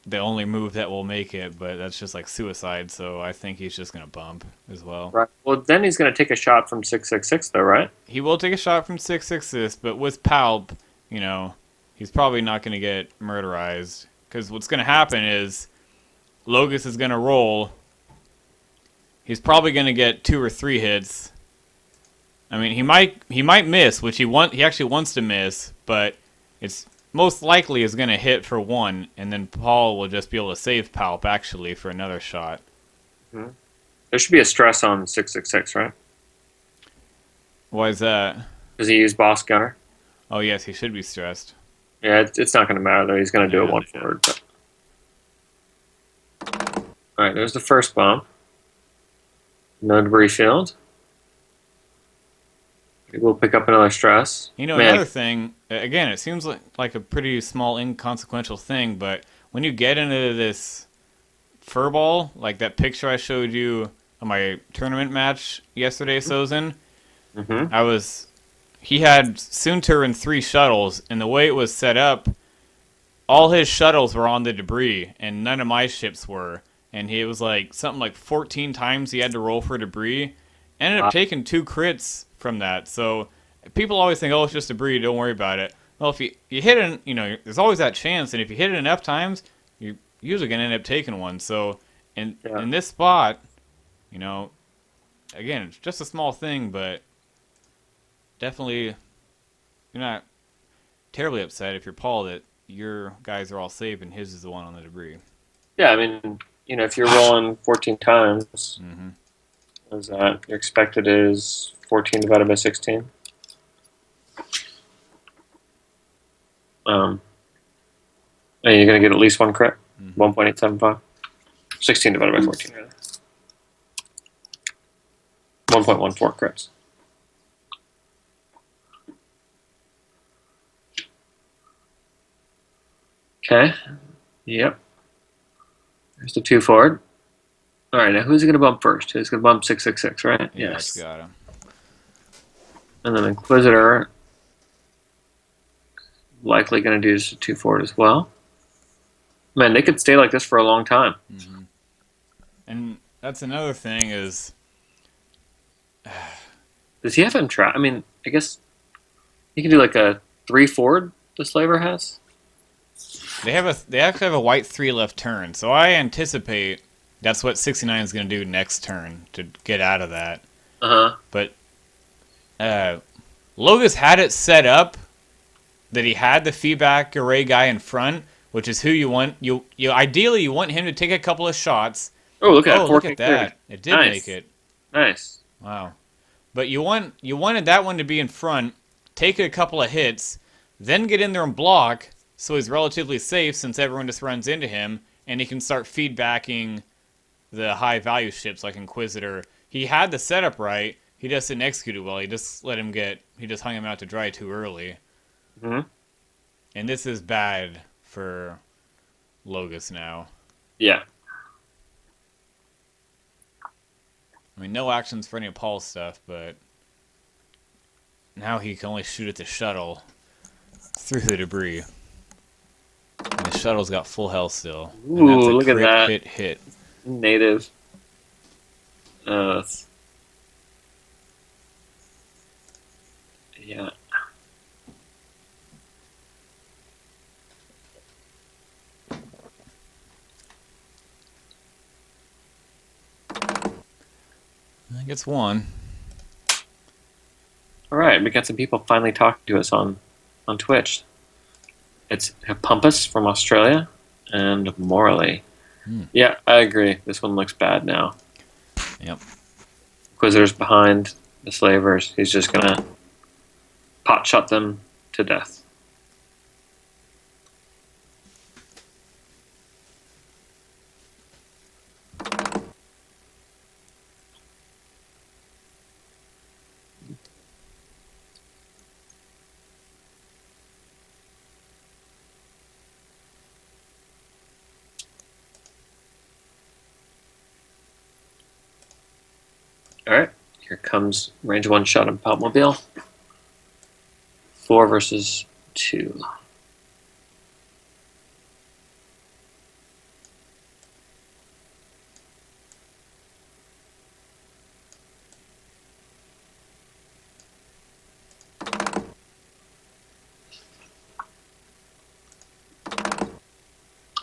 the only move that will make it, but that's just like suicide, so I think he's just going to bump as well. Right. Well, then he's going to take a shot from 666, though, right? He will take a shot from 666, but with Palp, he's probably not going to get murderized. Because what's going to happen is Logus is going to roll. He's probably going to get 2 or 3 hits. I mean, he might miss, which he actually wants to miss, but it's most likely is going to hit for 1, and then Paul will just be able to save Palp, actually, for another shot. Mm-hmm. There should be a stress on 666, right? Why is that? Does he use Boss Gunner? Oh, yes, he should be stressed. Yeah, it's not going to matter, though. He's going to do it 1 forward. But... Alright, there's the first bump. No debris field. We'll pick up another stress. Another thing, again, it seems like a pretty small, inconsequential thing, but when you get into this furball, like that picture I showed you on my tournament match yesterday, Sozin, he had Soontir and 3 shuttles, and the way it was set up, all his shuttles were on the debris, and none of my ships were. And he was like, something like 14 times he had to roll for debris. Ended up taking 2 crits from that. So people always think, oh, it's just debris, don't worry about it. Well, if you hit it, there's always that chance, and if you hit it enough times, you're usually going to end up taking one. So in this spot, again, it's just a small thing, but definitely you're not terribly upset if you're Paul that your guys are all safe and his is the one on the debris. Yeah, I mean, if you're rolling 14 times, what is that? Your expected is 14 divided by 16. And you're going to get at least 1 crit. 1.875. 16 divided by 14, rather. 1.14 crits. Okay. Yep. There's the 2 forward. All right, now who's going to bump first? Who's going to bump 666, right? Yes. Got him. And then Inquisitor likely going to do just a 2 forward as well. Man, they could stay like this for a long time. Hmm. And that's another thing is Does he have him trapped? I mean, I guess he can do like a 3 forward. The slaver has. they actually have a white 3 left turn, so I anticipate that's what 69 is going to do next turn to get out of that. Uh huh. But Logus had it set up that he had the feedback array guy in front, which is who you want. You ideally you want him to take a couple of shots. Oh, look at Oh, that. look 4 at that! It did Nice. make it. Nice. Wow. But you wanted that one to be in front, take a couple of hits, then get in there and block, so he's relatively safe since everyone just runs into him, and he can start feedbacking the high value ships like Inquisitor. He had the setup right. He just didn't execute it well. He just hung him out to dry too early. Hmm. And this is bad for Logus now. Yeah. I mean, no actions for any of Paul's stuff, but now he can only shoot at the shuttle through the debris. And the shuttle's got full health still. Ooh, And that's a look at crit that. hit. Native. Yeah. I guess one. All right, we got some people finally talking to us on Twitch. It's Pumpus from Australia and Morley. Yeah, I agree. This one looks bad now. Yep. Inquisitor's behind the slavers. He's just gonna pot shot them to death. Alright, here comes range 1 shot on Palpmobile. 4 versus 2.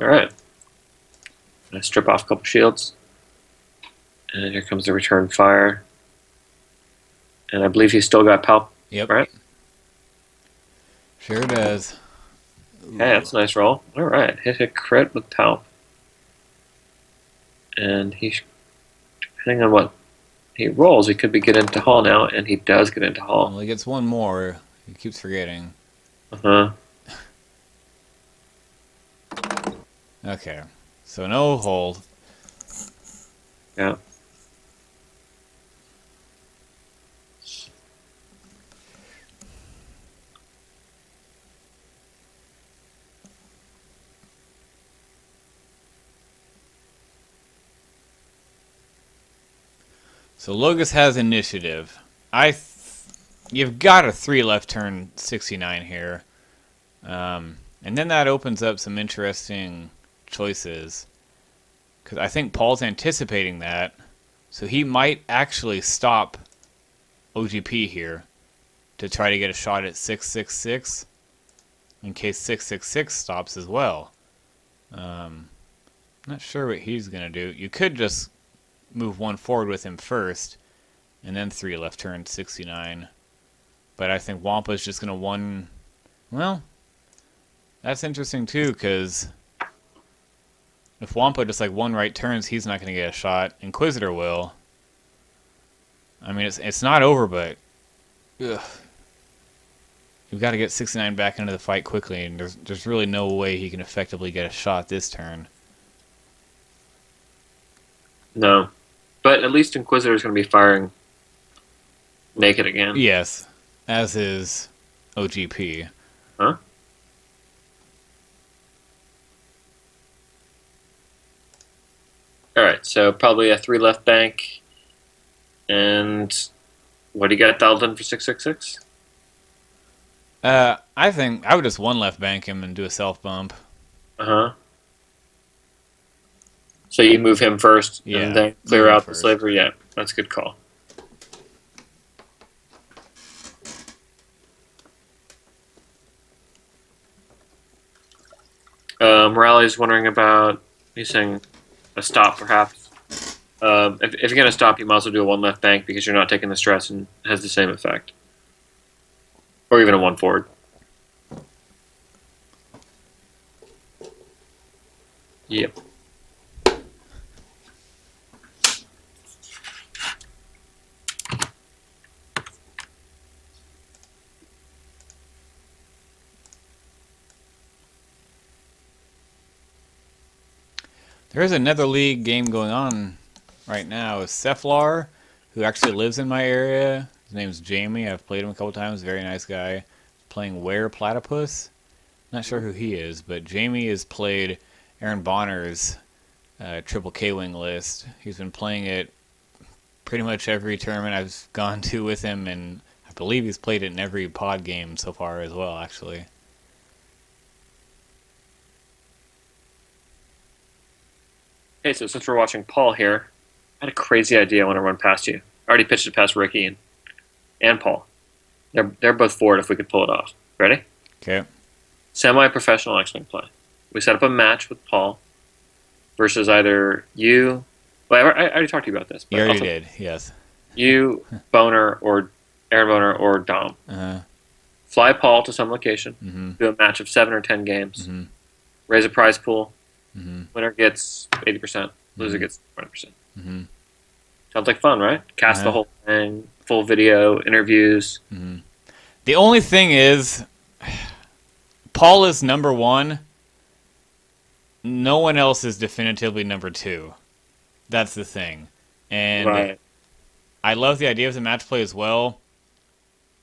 Alright. Gonna strip off a couple shields. And here comes the return fire. And I believe he's still got Palp. Yep. Right? Sure does. Okay, that's a nice roll. Alright, hit crit with Palp. And he, depending on what he rolls, he could be get into Hall now, and he does get into Hall. Well, he gets one more. He keeps forgetting. Uh-huh. Okay. So no hold. Yeah. So Logus has initiative. You've got a 3 left turn 69 here. And then that opens up some interesting choices. Because I think Paul's anticipating that. So he might actually stop OGP here to try to get a shot at 666 in case 666 stops as well. Not sure what he's going to do. You could just move 1 forward with him first and then 3 left turn 69. But I think Wampa's just going to 1... Well, that's interesting too, because if Wampa just like 1 right turns, he's not going to get a shot. Inquisitor will. I mean, it's not over, but ugh. You've got to get 69 back into the fight quickly, and there's really no way he can effectively get a shot this turn. No. But at least Inquisitor's going to be firing naked again. Yes, as is OGP. Huh? Alright, so probably a 3 left bank. And what do you got dialed in for 666? I think I would just 1 left bank him and do a self bump. Uh-huh. So you move him first Yeah, and then move clear him out the first. slaver? Yeah, that's a good call. Morales wondering about, he's saying a stop perhaps. If you're going to stop, you might as well do a one left bank because you're not taking the stress and it has the same effect. Or even a one forward. Yep. There is another league game going on right now. Cephalar, who actually lives in my area. His name's Jamie. I've played him a couple times. Very nice guy. Playing Were Platypus. Not sure who he is, but Jamie has played Aaron Bonner's Triple K-Wing list. He's been playing it pretty much every tournament I've gone to with him, and I believe he's played it in every pod game so far as well, actually. Hey, so since we're watching Paul here, I had a crazy idea I want to run past you. I already pitched it past Ricky and Paul. They're both for it if we could pull it off. Ready? Okay. Semi-professional X-Wing play. We set up a match with Paul versus either you. Well, I already talked to you about this. But You already also did, yes. You, Boner, or Aaron Boner, or Dom. Uh-huh. Fly Paul to some location. Mm-hmm. Do a match of 7 or 10 games. Mm-hmm. Raise a prize pool. Mm-hmm. Winner gets 80%. Loser Mhm. gets 20%. Mm-hmm. Sounds like fun, right? Cast the Uh-huh. whole thing, full video, interviews. Mm-hmm. The only thing is, Paul is number 1. No one else is definitively number 2. That's the thing. And Right. I love the idea of the match play as well.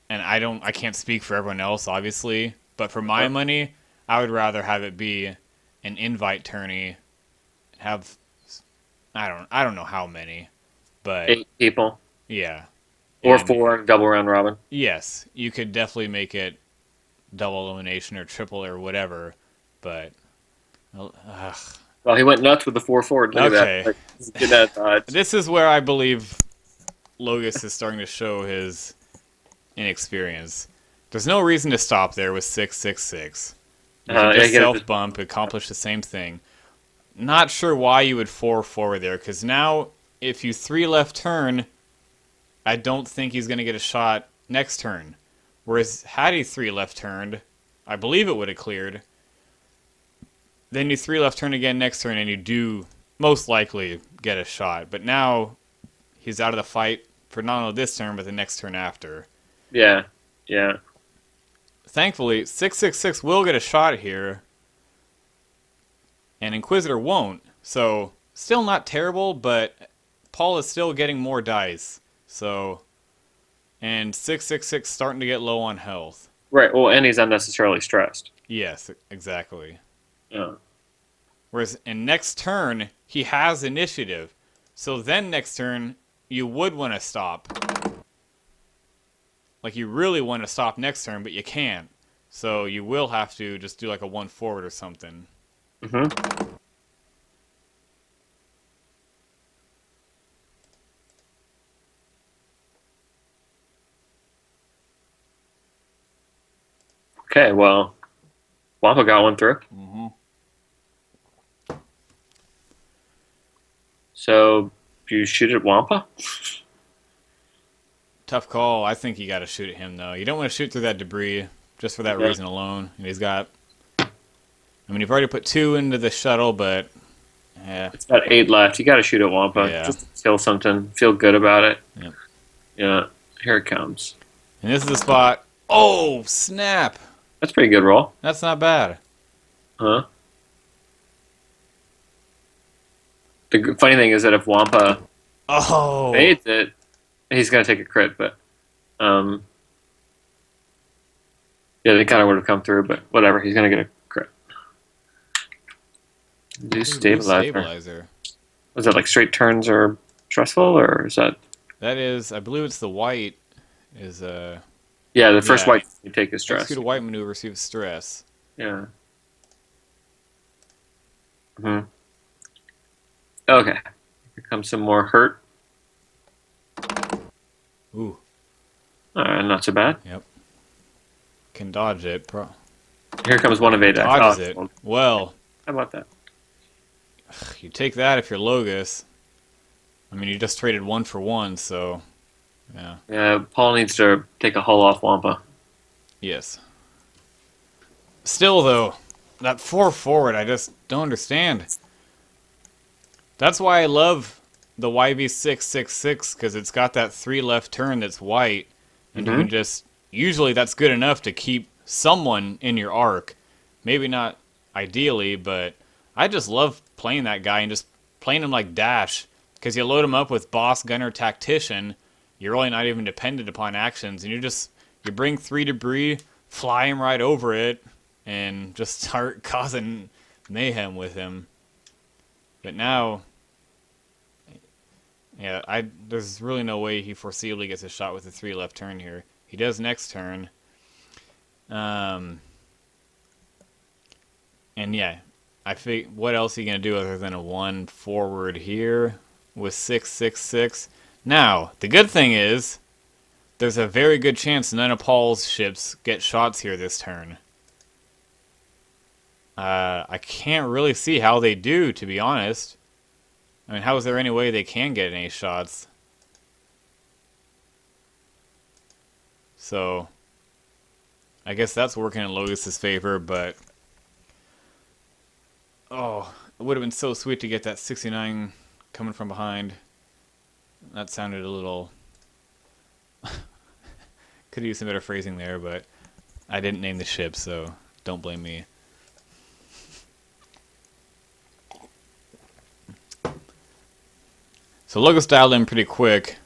And I can't speak for everyone else, obviously. But for my money, I would rather have it be an invite tourney. Have, I don't know how many, but 8 people. yeah. Or And 4 in double round robin. yes, you could definitely make it double elimination or triple or whatever, but ugh. Well, he went nuts with the 4 forward. Look Okay. at that. Like, did that dodge. This is where I believe Logus is starting to show his inexperience. There's no reason to stop there with 666. You can just yeah, self bump, accomplish the same thing. Not sure why you would 4 forward there, because now if you 3 left turn, I don't think he's going to get a shot next turn. Whereas had he 3 left turned, I believe it would have cleared. Then you 3 left turn again next turn, and you do most likely get a shot. But now he's out of the fight for not only this turn, but the next turn after. Yeah. Yeah. Thankfully, 666 will get a shot here, and Inquisitor won't. So, still not terrible, but Paul is still getting more dice. So, and 666 starting to get low on health. Right. Well, and he's unnecessarily stressed. Yes, exactly. Yeah. Whereas in next turn, he has initiative. So then next turn, you would want to stop. Like, you really want to stop next turn, but you can't. So you will have to just do like a 1 forward or something. Mm-hmm. Okay, well, Wampa got one through. Mm-hmm. So, do you shoot at Wampa? Tough call. I think you got to shoot at him, though. You don't want to shoot through that debris just for that Yeah. reason alone. And he's got... I mean, you've already put 2 into the shuttle, but... Yeah. It's got 8 left. You got to shoot at Wampa. Yeah. Just to kill something. Feel good about it. Yep. Yeah, here it comes. And this is the spot... Oh, snap! That's a pretty good roll. That's not bad. Huh? The funny thing is that if Wampa Oh! fades it, he's going to take a crit, but yeah, they kind of would have come through, but whatever. He's going to get a crit. Do stabilizer. Was that like straight turns or stressful, or is that? That is, I believe it's the white is Yeah, the first Yeah. white you take is stress. execute a white maneuver, receive stress. Yeah. Hmm. Okay. Here comes some more hurt. Ooh. Not so bad. Yep. Can dodge it. Here comes one evade action. Dodges it. Well, How about that? you take that if you're Logus. I mean, you just traded 1 for 1, so yeah. Yeah, Paul needs to take a hull off Wampa. Yes. Still, though, that 4 forward, I just don't understand. That's why I love the YV666, because it's got that 3 left turn that's white, and you can just... Usually that's good enough to keep someone in your arc. Maybe not ideally, but I just love playing that guy and just playing him like Dash, because you load him up with Boss, Gunner, Tactician, you're really not even dependent upon actions, and you bring 3 debris, fly him right over it, and just start causing mayhem with him. But now, yeah, there's really no way he foreseeably gets a shot with a 3 left turn here. He does next turn. And yeah, I think what else are you going to do other than a 1 forward here with 666? Now, the good thing is there's a very good chance none of Paul's ships get shots here this turn. I can't really see how they do, to be honest. I mean, how is there any way they can get any shots? So, I guess that's working in Logus' favor, but... Oh, it would have been so sweet to get that 69 coming from behind. That sounded a little... Could have used some better phrasing there, but I didn't name the ship, so don't blame me. So Logus dialed in pretty quick.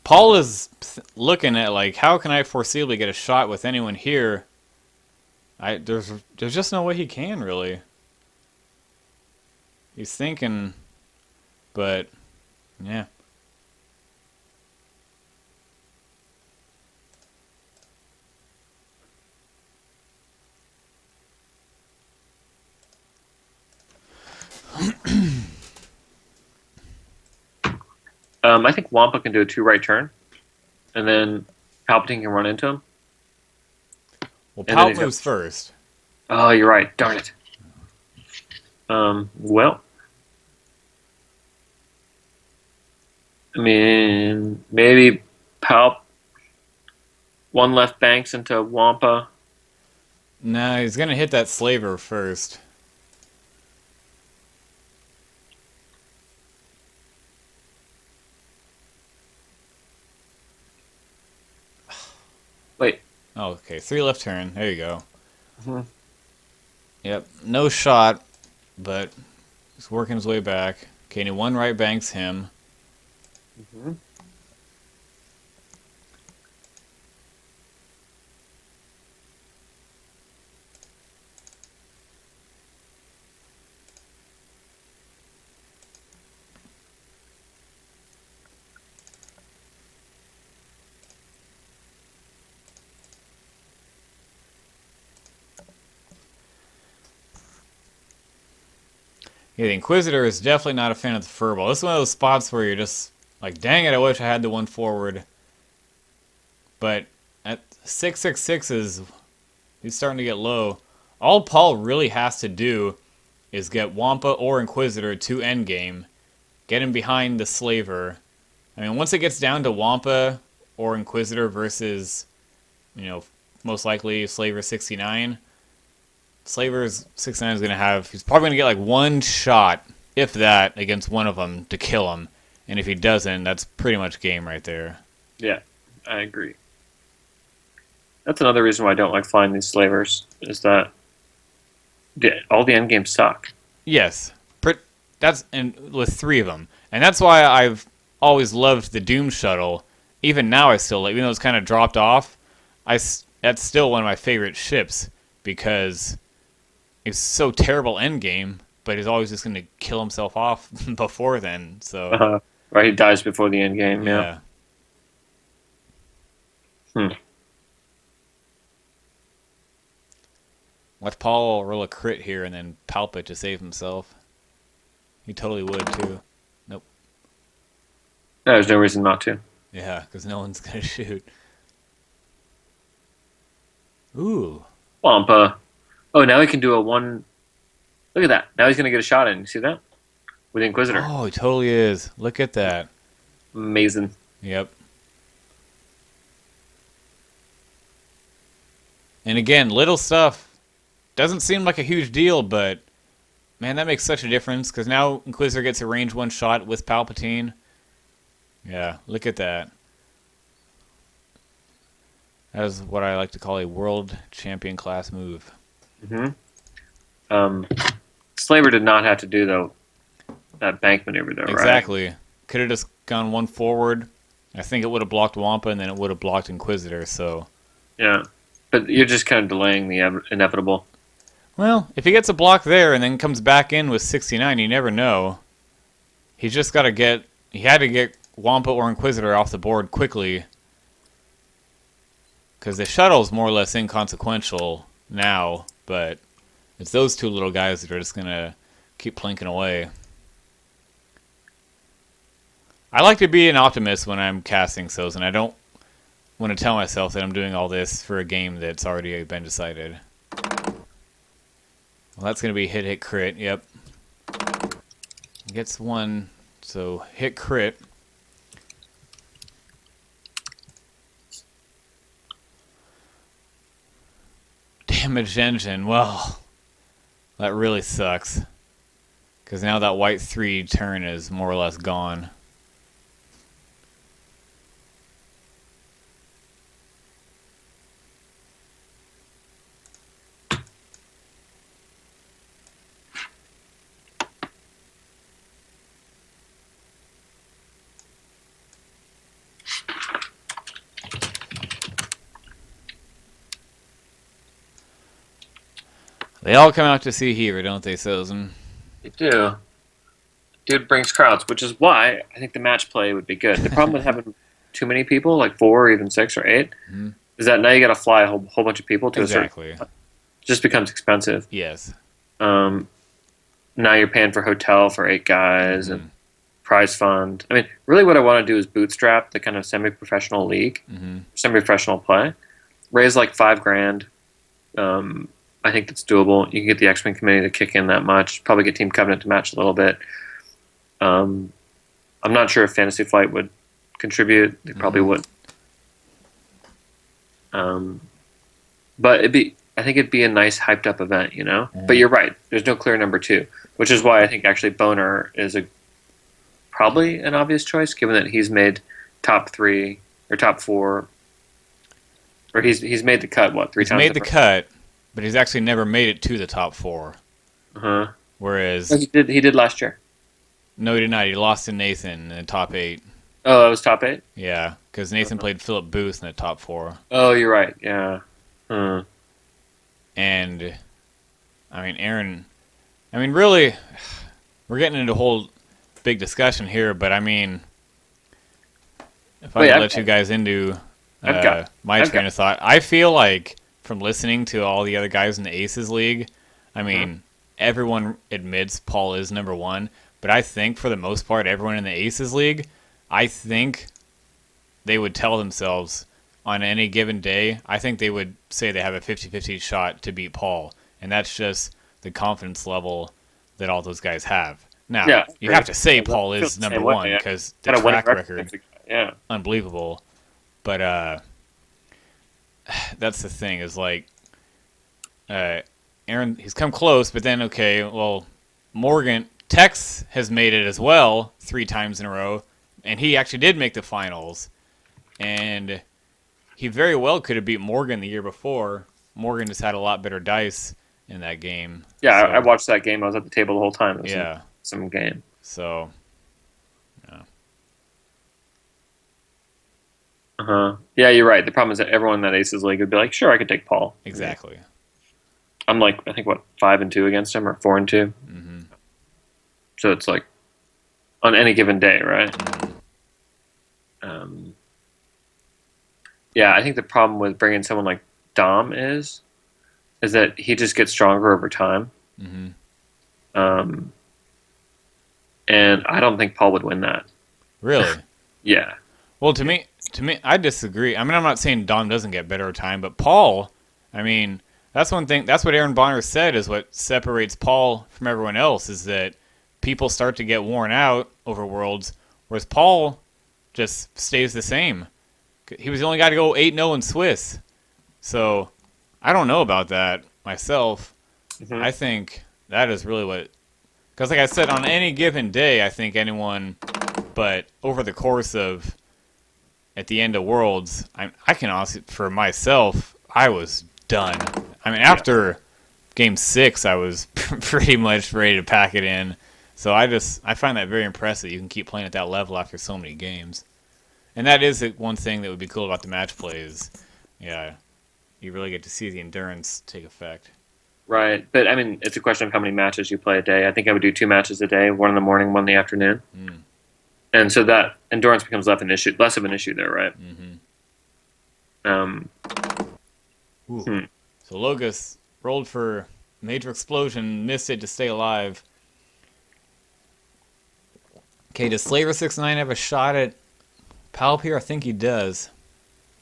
Paul is looking at, like, how can I foreseeably get a shot with anyone here? There's just no way he can, really. He's thinking, but, yeah. I think Wampa can do a 2 right turn, and then Palpatine can run into him. Well, Pal moves first. Oh, you're right. Darn it. Well, I mean, maybe Palp 1 left banks into Wampa. Nah, he's gonna hit that slaver first. Wait. Oh, okay, 3 left turn. There you go. Mm-hmm. Yep, no shot, but he's working his way back. Okay, and 1 right banks him. Mm-hmm. Yeah, the Inquisitor is definitely not a fan of the furball. This is one of those spots where you're just like, dang it, I wish I had the 1 forward. But at 666 he's starting to get low. All Paul really has to do is get Wampa or Inquisitor to endgame, get him behind the Slaver. I mean, once it gets down to Wampa or Inquisitor versus, most likely Slaver 69, Slaver's 69 is going to have... He's probably going to get like 1 shot, if that, against one of them to kill him. And if he doesn't, that's pretty much game right there. Yeah, I agree. That's another reason why I don't like flying these slavers, is that all the endgames suck. Yes. And with 3 of them. And that's why I've always loved the Doom Shuttle. Even now I still... Even though it's kind of dropped off, that's still one of my favorite ships. Because... It's so terrible endgame, but he's always just going to kill himself off before then. So, Right, he dies before the endgame. Yeah. Watch Paul roll a crit here and then palp it to save himself. He totally would too. No, there's no reason not to. Yeah, because no one's gonna shoot. Ooh. Wampa. Oh, now he can do a one. Look at that. Now he's gonna get a shot in. You see that? With the Inquisitor. Oh, he totally is. Look at that. Amazing. Yep. And again, little stuff. Doesn't seem like a huge deal, but man, that makes such a difference because now Inquisitor gets a range one shot with Palpatine. Yeah, look at that. That is what I like to call a world champion class move. hmm Slaver did not have to do that bank maneuver though, right? Exactly. Could have just gone one forward. I think it would have blocked Wampa, and then it would have blocked Inquisitor. So, Yeah, but you're just kind of delaying the inevitable. well, if he gets a block there and then comes back in with 69, you never know. He's just got to get. He had to get Wampa or Inquisitor off the board quickly. Because the shuttle's more or less inconsequential now, but it's those two little guys that are just going to keep plinking away. I like to be an optimist when I'm casting Soz, and I don't want to tell myself that I'm doing all this for a game that's already been decided. Well, that's going to be hit, crit, yep. Gets one, so hit, crit. Damage engine, well, that really sucks. Because now that white 3 turn is more or less gone. They all come out to see PHeaver, don't they, Sozen? They do. Dude brings crowds, which is why I think the match play would be good. The problem with having too many people, like 4 or even 6 or 8, is that now you got to fly a whole bunch of people to a certain. Exactly. It just becomes expensive. Yes. Now you're paying for hotel for 8 guys and prize fund. I mean, really, what I want to do is bootstrap the kind of semi-professional league, semi-professional play, raise like $5,000. I think that's doable. You can get the X-Wing committee to kick in that much. Probably get Team Covenant to match a little bit. I'm not sure if Fantasy Flight would contribute. They probably would. But I think it'd be a nice hyped up event, you know? But you're right. There's no clear number 2, which is why I think actually Boner is probably an obvious choice, given that he's made top 3 or top 4, or he's made the cut, 3 times? He's made the cut, but he's actually never made it to the top 4. Whereas he did last year. No, he did not. He lost to Nathan in the top 8. Oh, that was top 8? Yeah, because Nathan played Philip Booth in the top 4. Oh, you're right. Yeah. And, I mean, Aaron... I mean, really, we're getting into a whole big discussion here, but I mean... If I could let you guys into my train of thought, I feel like, from listening to all the other guys in the Aces League, I mean, everyone admits Paul is number 1, but I think, for the most part, everyone in the Aces League, I think they would tell themselves on any given day, I think they would say they have a 50-50 shot to beat Paul. And that's just the confidence level that all those guys have. Now, you have to say Paul is number 1 because the track record, unbelievable. But that's the thing, is like, Aaron, he's come close, but then, okay, well, Morgan... Tex has made it as well 3 times in a row, and he actually did make the finals. And he very well could have beat Morgan the year before. Morgan just had a lot better dice in that game. Yeah, so, I watched that game. I was at the table the whole time. It was some game. So, yeah, you're right. The problem is that everyone in that Aces League would be like, sure, I could take Paul. Exactly. I'm like, I think, 5-2 against him, or 4-2. So it's like on any given day, right? Yeah, I think the problem with bringing someone like Dom is that he just gets stronger over time. And I don't think Paul would win that. Really? Yeah. Well, to me, I disagree. I mean, I'm not saying Dom doesn't get better with time, but Paul, I mean, that's one thing. That's what Aaron Bonner said is what separates Paul from everyone else is that people start to get worn out over Worlds, whereas Paul just stays the same. He was the only guy to go 8-0 in Swiss. So I don't know about that myself. Hmm. I think that is really what. Because, like I said, on any given day, I think anyone, but over the course of at the end of Worlds, I can honestly, for myself, I was done. I mean, Yeah. after Game 6, I was pretty much ready to pack it in. So I find that very impressive. You can keep playing at that level after so many games. And that is one thing that would be cool about the match play is, yeah, you really get to see the endurance take effect. Right. But I mean, it's a question of how many matches you play a day. I think I would do 2 matches a day, one in the morning, one in the afternoon. Mm. And so that endurance becomes less of an issue there, right? Mm-hmm. Um, Ooh. hmm. So Logus rolled for major explosion, missed it to stay alive. Okay, does Slaver69 have a shot at Palp here? I think he does.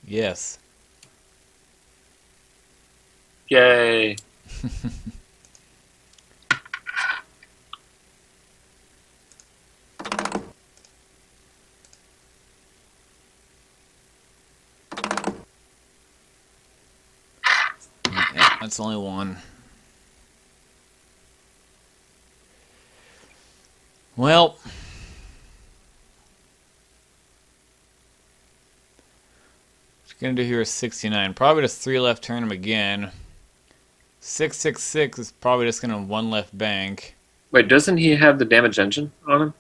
Yes. Yay. Yeah, that's only one. Well, what you're gonna do here is 69. Probably just 3 left, turn him again. 666 is probably just gonna 1 left bank. Wait, doesn't he have the damage engine on him?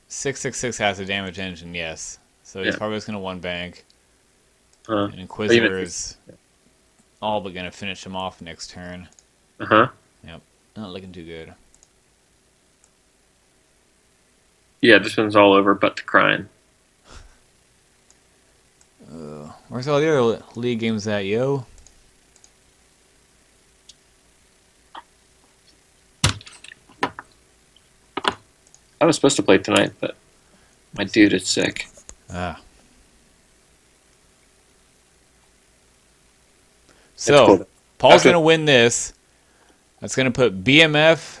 666 has a damage engine, yes. So he's Yeah. probably just gonna 1 bank. Uh, And but even, Inquisitor is all but gonna finish him off next turn. uh-huh. Yep, not looking too good. Yeah, this one's all over but the crying. Where's all the other league games at, yo? I was supposed to play tonight, but my dude is sick. Ah. It's So, cool. Paul's After, gonna win this. That's gonna put BMF,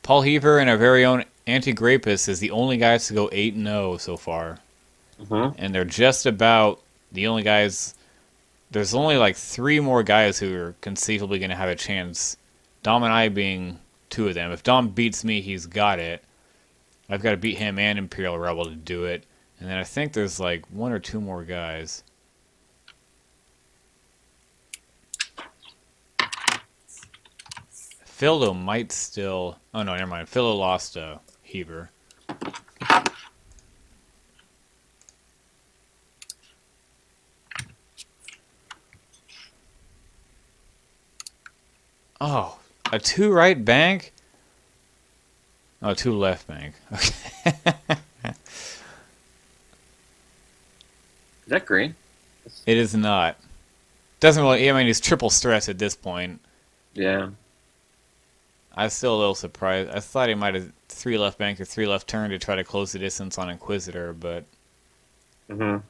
Paul Heaver, and our very own Anti-Grapus as the only guys to go 8-0 so far. Mhm. And they're just about the only guys. There's only like 3 more guys who are conceivably going to have a chance. Dom and I being 2 of them. If Dom beats me, he's got it. I've got to beat him and Imperial Rebel to do it. And then I think there's like 1 or 2 more guys. Philo might still. Oh no, never mind. Philo lost Heaver. Oh, a 2 right bank? Oh, 2 left bank. Okay. Is that green? It is not. Doesn't really. I mean, he's triple stress at this point. Yeah. I was still a little surprised. I thought he might have 3 left bank or 3 left turn to try to close the distance on Inquisitor, but Mhm.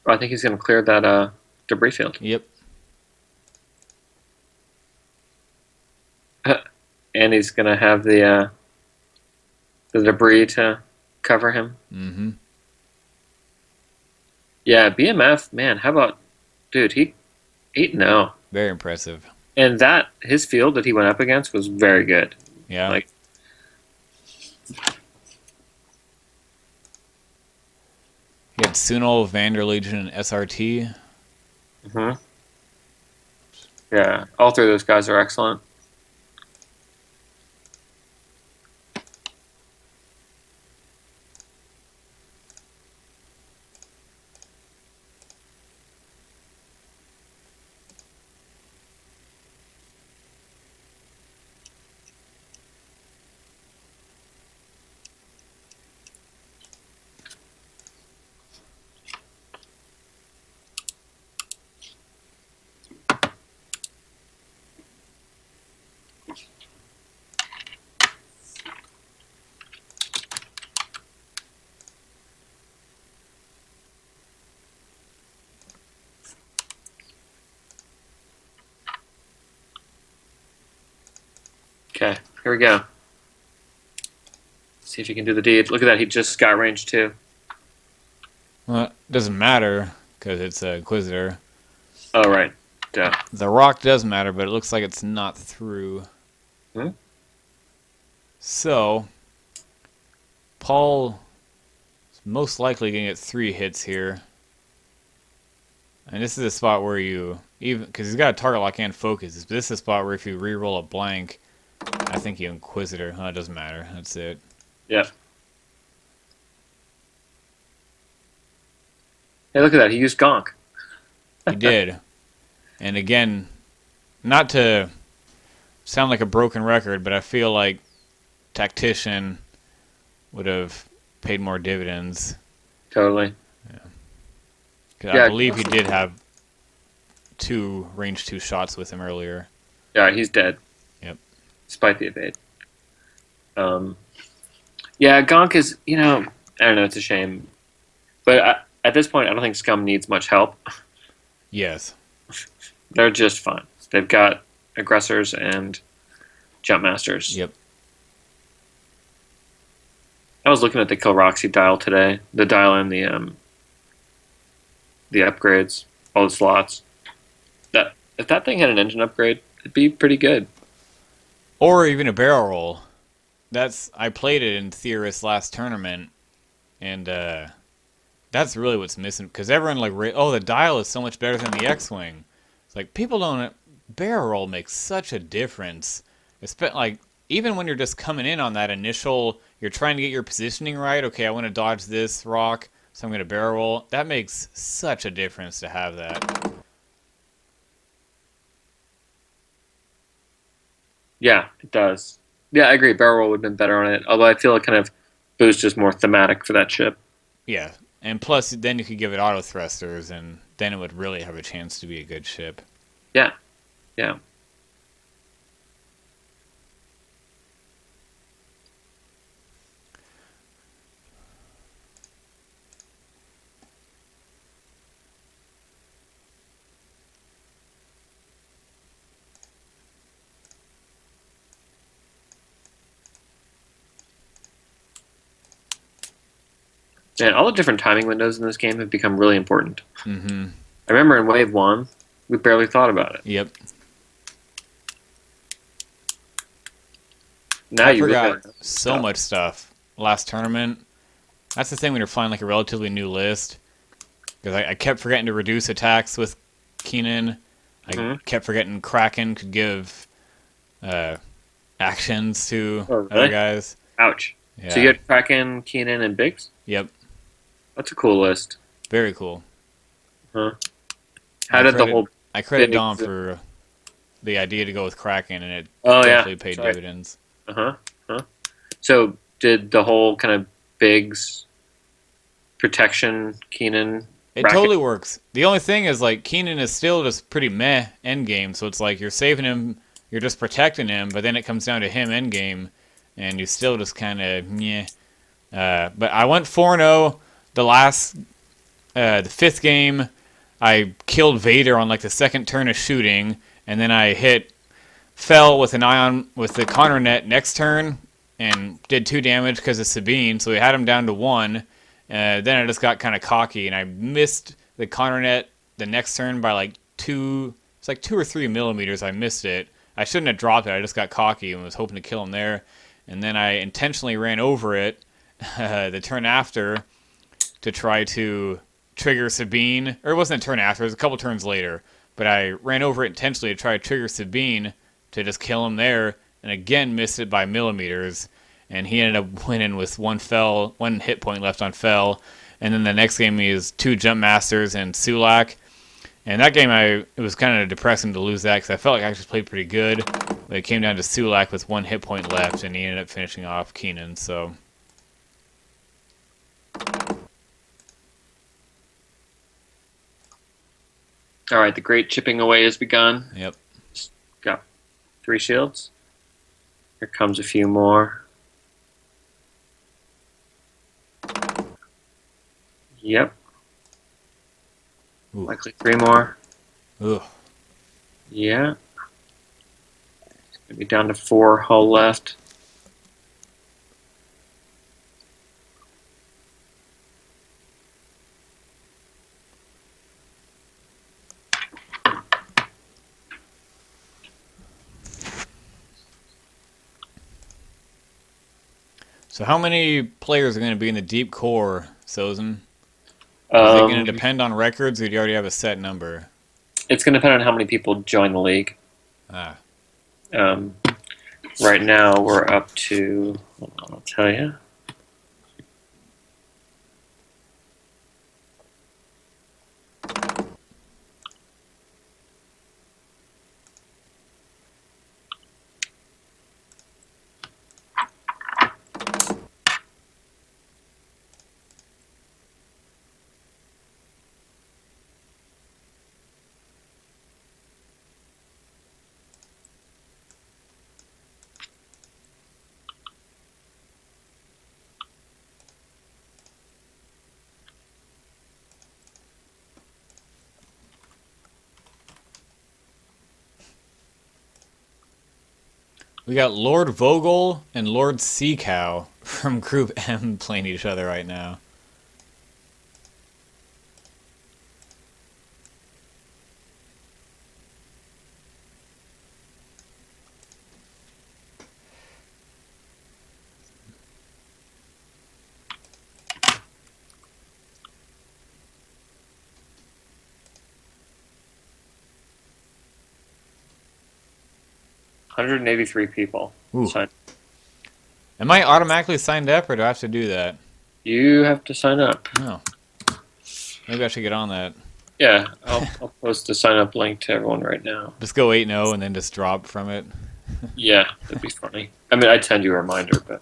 Oh, I think he's going to clear that debris field. yep. And he's going to have the debris to cover him. Mm-hmm. Yeah, BMF, man, how about, dude, he 8-0. Very impressive. And that, his field that he went up against was very good. Yeah. Like, He had Sunol, Vanderlegion, and SRT. mhm. Yeah, all 3 of those guys are excellent. Okay, here we go. See if he can do the deed. Look at that, he just got range 2. Well, it doesn't matter because it's a Inquisitor. Oh, right. Duh. The rock does matter, but it looks like it's not through. Hmm? So, Paul is most likely going to get 3 hits here. And this is a spot where you, even because he's got a target lock and focus, this is a spot where if you re-roll a blank, I think you Inquisitor. Oh, it doesn't matter. That's it. Yep. Hey, look at that. He used Gonk. He did. And again, not to sound like a broken record, but I feel like Tactician would have paid more dividends. Totally. Because I believe he did have 2 range 2 shots with him earlier. Yeah, he's dead. Yep. Despite the evade. Yeah, Gonk is, I don't know, it's a shame. But at this point, I don't think Scum needs much help. Yes. They're just fine. They've got aggressors and jump masters. Yep. I was looking at the Kill Roxy dial today. The dial and the upgrades, all the slots. That if that thing had an engine upgrade, it'd be pretty good. Or even a barrel roll. I played it in Theorist last tournament, and that's really what's missing. Because everyone the dial is so much better than the X-Wing. It's like, people don't... Barrel roll makes such a difference. It's even when you're just coming in on that initial... You're trying to get your positioning right. Okay, I want to dodge this rock, so I'm going to barrel roll. That makes such a difference to have that. Yeah, it does. Yeah, I agree. Barrel roll would have been better on it. Although I feel it kind of boost is more thematic for that ship. Yeah, and plus then you could give it auto thrusters, and then it would really have a chance to be a good ship. Yeah, yeah. And all the different timing windows in this game have become really important. Mm-hmm. I remember in Wave 1, we barely thought about it. Yep. Now I you forgot really so much stuff last tournament. That's the thing when you're flying like a relatively new list. Because I kept forgetting to reduce attacks with Keenan. I kept forgetting Kraken could give actions to other guys. Ouch. Yeah. So you had Kraken, Keenan, and Biggs? Yep. That's a cool list. Very cool. Huh. How did the whole... I credit Dom for the idea to go with Kraken, and it definitely paid dividends. Uh-huh. So did the whole kind of Biggs protection Keenan... It totally works. The only thing is, Keenan is still just pretty meh endgame, so it's like you're saving him, you're just protecting him, but then it comes down to him endgame, and you still just kind of meh. But I went 4-0 the 5th game. I killed Vader on the second turn of shooting, and then I fell with an ion with the Connor net next turn, and did 2 damage because of Sabine, so we had him down to 1. Then I just got kind of cocky, and I missed the Connor net the next turn by 2. It's 2 or 3 millimeters. I missed it. I shouldn't have dropped it. I just got cocky and was hoping to kill him there. And then I intentionally ran over it the turn after to try to trigger Sabine. Or it wasn't a turn after. It was a couple turns later. But I ran over it intentionally to try to trigger Sabine to just kill him there. And again missed it by millimeters. And he ended up winning with 1 hit point left on Fell. And then the next game he is 2 Jump Masters and Sulak. And that game, it was kind of depressing to lose that because I felt like I actually played pretty good. But it came down to Sulak with 1 hit point left, and he ended up finishing off Keenan. So, all right, the great chipping away has begun. Yep. Got 3 shields. Here comes a few more. Yep. Ooh. Likely 3 more. Ugh. Yeah. Maybe down to 4 hull left. So how many players are going to be in the deep core, Sozen? Is it going to depend on records, or do you already have a set number? It's going to depend on how many people join the league. Ah. Right now, we're up to, hold on, I'll tell you. We got Lord Vogel and Lord Seacow from Group M playing each other right now. $183 people. Am I automatically signed up, or do I have to do that? You have to sign up. Oh. Maybe I should get on that. Yeah, I'll post a sign up link to everyone right now. Just go 8-0 and then just drop from it. Yeah, that'd be funny. I mean, I'd send you a reminder, but.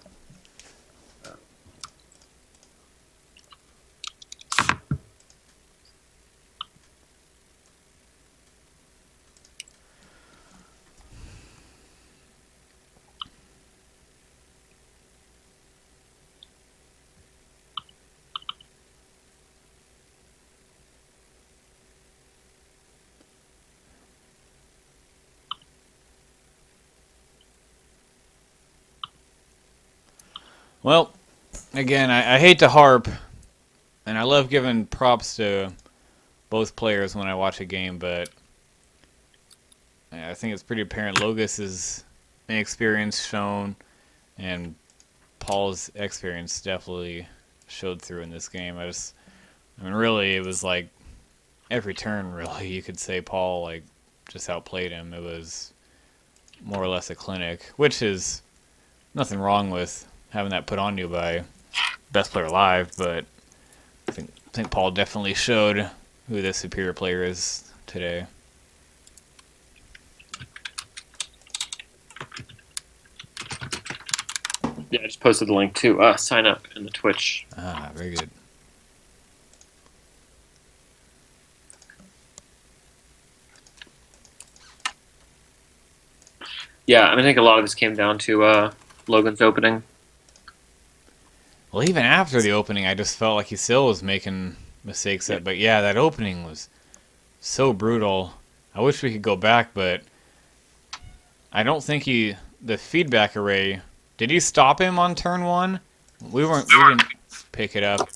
Well, again, I hate to harp, and I love giving props to both players when I watch a game, but I think it's pretty apparent Logus' inexperience shown, and Paul's experience definitely showed through in this game. I mean, really, it was like every turn, really, you could say Paul like just outplayed him. It was more or less a clinic, which is nothing wrong with having that put on you by best player alive, but I think Paul definitely showed who the superior player is today. Yeah, I just posted the link to sign up in the Twitch. Ah, very good. Yeah, I mean, I think a lot of this came down to Logan's opening. Well, even after the opening, I just felt like he still was making mistakes. But yeah, that opening was so brutal. I wish we could go back, but I don't think the feedback array. Did he stop him on turn 1? We didn't pick it up.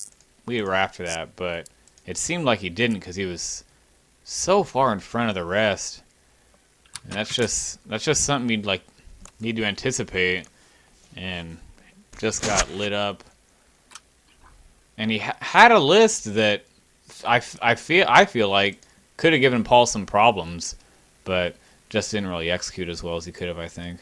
We were after that, but it seemed like he didn't because he was so far in front of the rest. And that's just something you'd like need to anticipate, and just got lit up. And he had a list that I feel like could have given Paul some problems, but just didn't really execute as well as he could have, I think.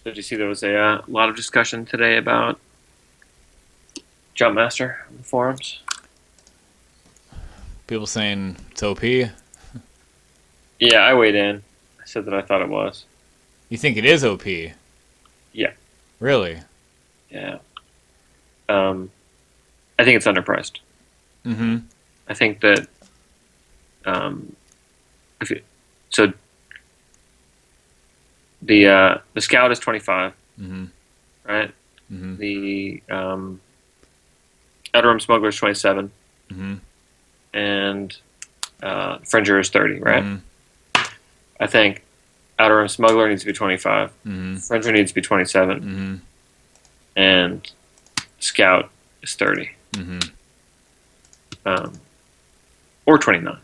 Did you see there was a lot of discussion today about Jumpmaster on the forums? People saying it's OP. Yeah, I weighed in. I said that I thought it was. You think it is OP? Yeah. Really? Yeah. I think it's underpriced. Mm-hmm. I think that if it, so the Scout is 25, Mm-hmm. right? Mm-hmm. The Outer Rim Smuggler is 27, Mm-hmm. and Fringer is 30, right? Mm-hmm. I think Outer Rim Smuggler needs to be 25, Mm-hmm. Fringer needs to be 27, Mm-hmm. and Scout is 30, Mm-hmm. or 29.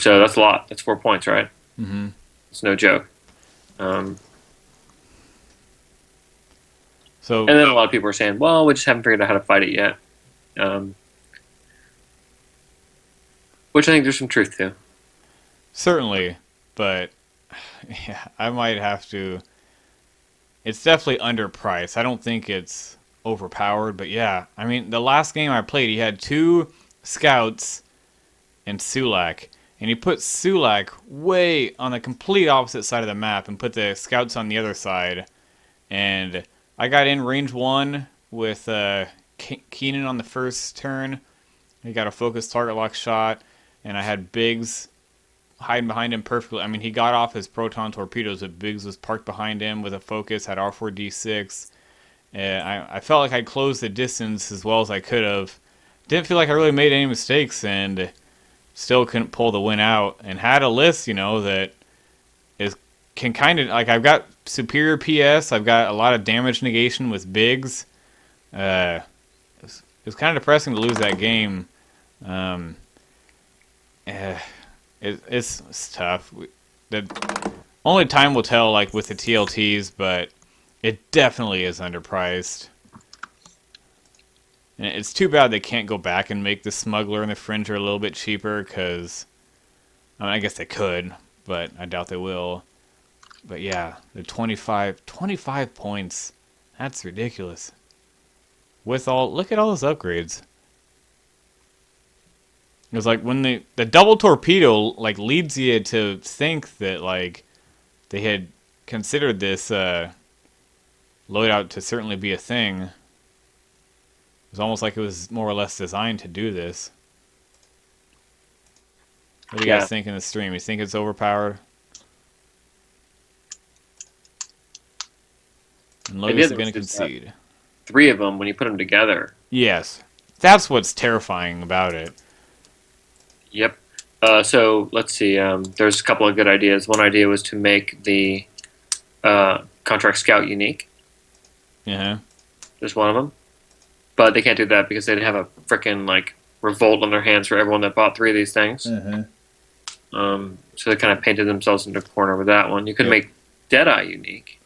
So that's a lot. That's 4 points, right? Mm-hmm. It's no joke. So And then a lot of people are saying, well, we just haven't figured out how to fight it yet. Which I think there's some truth to. certainly, but yeah, I might have to. It's definitely underpriced. I don't think it's overpowered, but yeah, I mean, the last game I played, he had 2 scouts and Sulak, and he put Sulak way on the complete opposite side of the map and put the scouts on the other side. And I got in range 1 with Keenan on the first turn. He got a focused target lock shot, and I had Biggs hiding behind him perfectly. I mean, he got off his proton torpedoes, but Biggs was parked behind him with a focus, had R4D6. I felt like I closed the distance as well as I could have. Didn't feel like I really made any mistakes, and still couldn't pull the win out. And had a list, that can kind of, like, I've got superior PS, I've got a lot of damage negation with Biggs. It was kind of depressing to lose that game. It's tough. The only time will tell, like with the TLTs, but it definitely is underpriced. And it's too bad they can't go back and make the Smuggler and the Fringer a little bit cheaper, because I guess they could, but I doubt they will. But yeah, the 25 points. That's ridiculous. Look at all those upgrades. It was like when the double torpedo like leads you to think that like they had considered this loadout to certainly be a thing. It was almost like it was more or less designed to do this. What do you guys think in the stream? You think it's overpowered? And Logus is going to concede. 3 of them when you put them together. Yes. That's what's terrifying about it. Yep. So let's see. There's a couple of good ideas. One idea was to make the Contract Scout unique. Yeah. There's one of them. But they can't do that because they'd have a frickin' like revolt on their hands for everyone that bought 3 of these things. Mm-hmm. So they kind of painted themselves into a corner with that one. You could make Deadeye unique.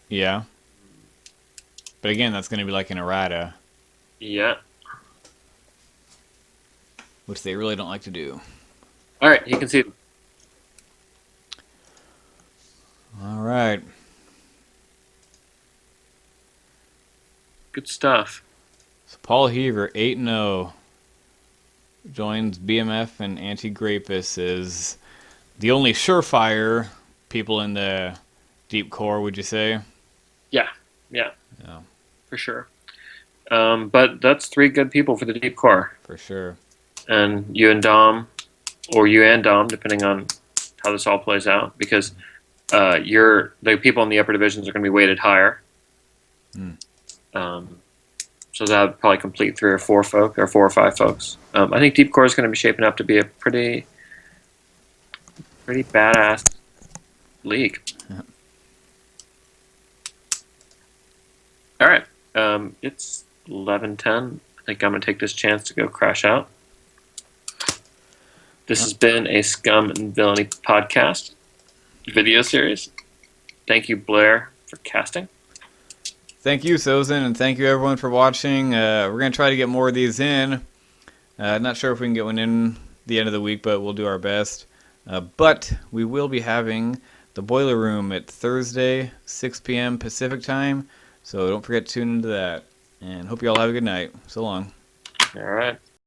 Yeah. But again, that's going to be like an errata. Yeah. Which they really don't like to do. All right, you can see. All right. Good stuff. So Paul Heaver, 8-0, joins BMF and Anti-Grapus as the only surefire people in the deep core, would you say? Yeah. For sure. But that's 3 good people for the deep core. For sure. And you and Dom, or you and Dom, depending on how this all plays out, because the people in the upper divisions are going to be weighted higher. So that would probably complete 3 or 4 folk, or 4 or 5 folks. I think deep core is going to be shaping up to be a pretty badass league. Yeah. All right. It's 11:10. I think I'm going to take this chance to go crash out. This has been a Scum and Villainy podcast video series. Thank you, Blair, for casting. Thank you, Sozin, and thank you, everyone, for watching. We're going to try to get more of these in. Not sure if we can get one in the end of the week, but we'll do our best. But we will be having the Boiler Room at Thursday, 6 p.m. Pacific time. So don't forget to tune into that. And hope you all have a good night. So long. All right.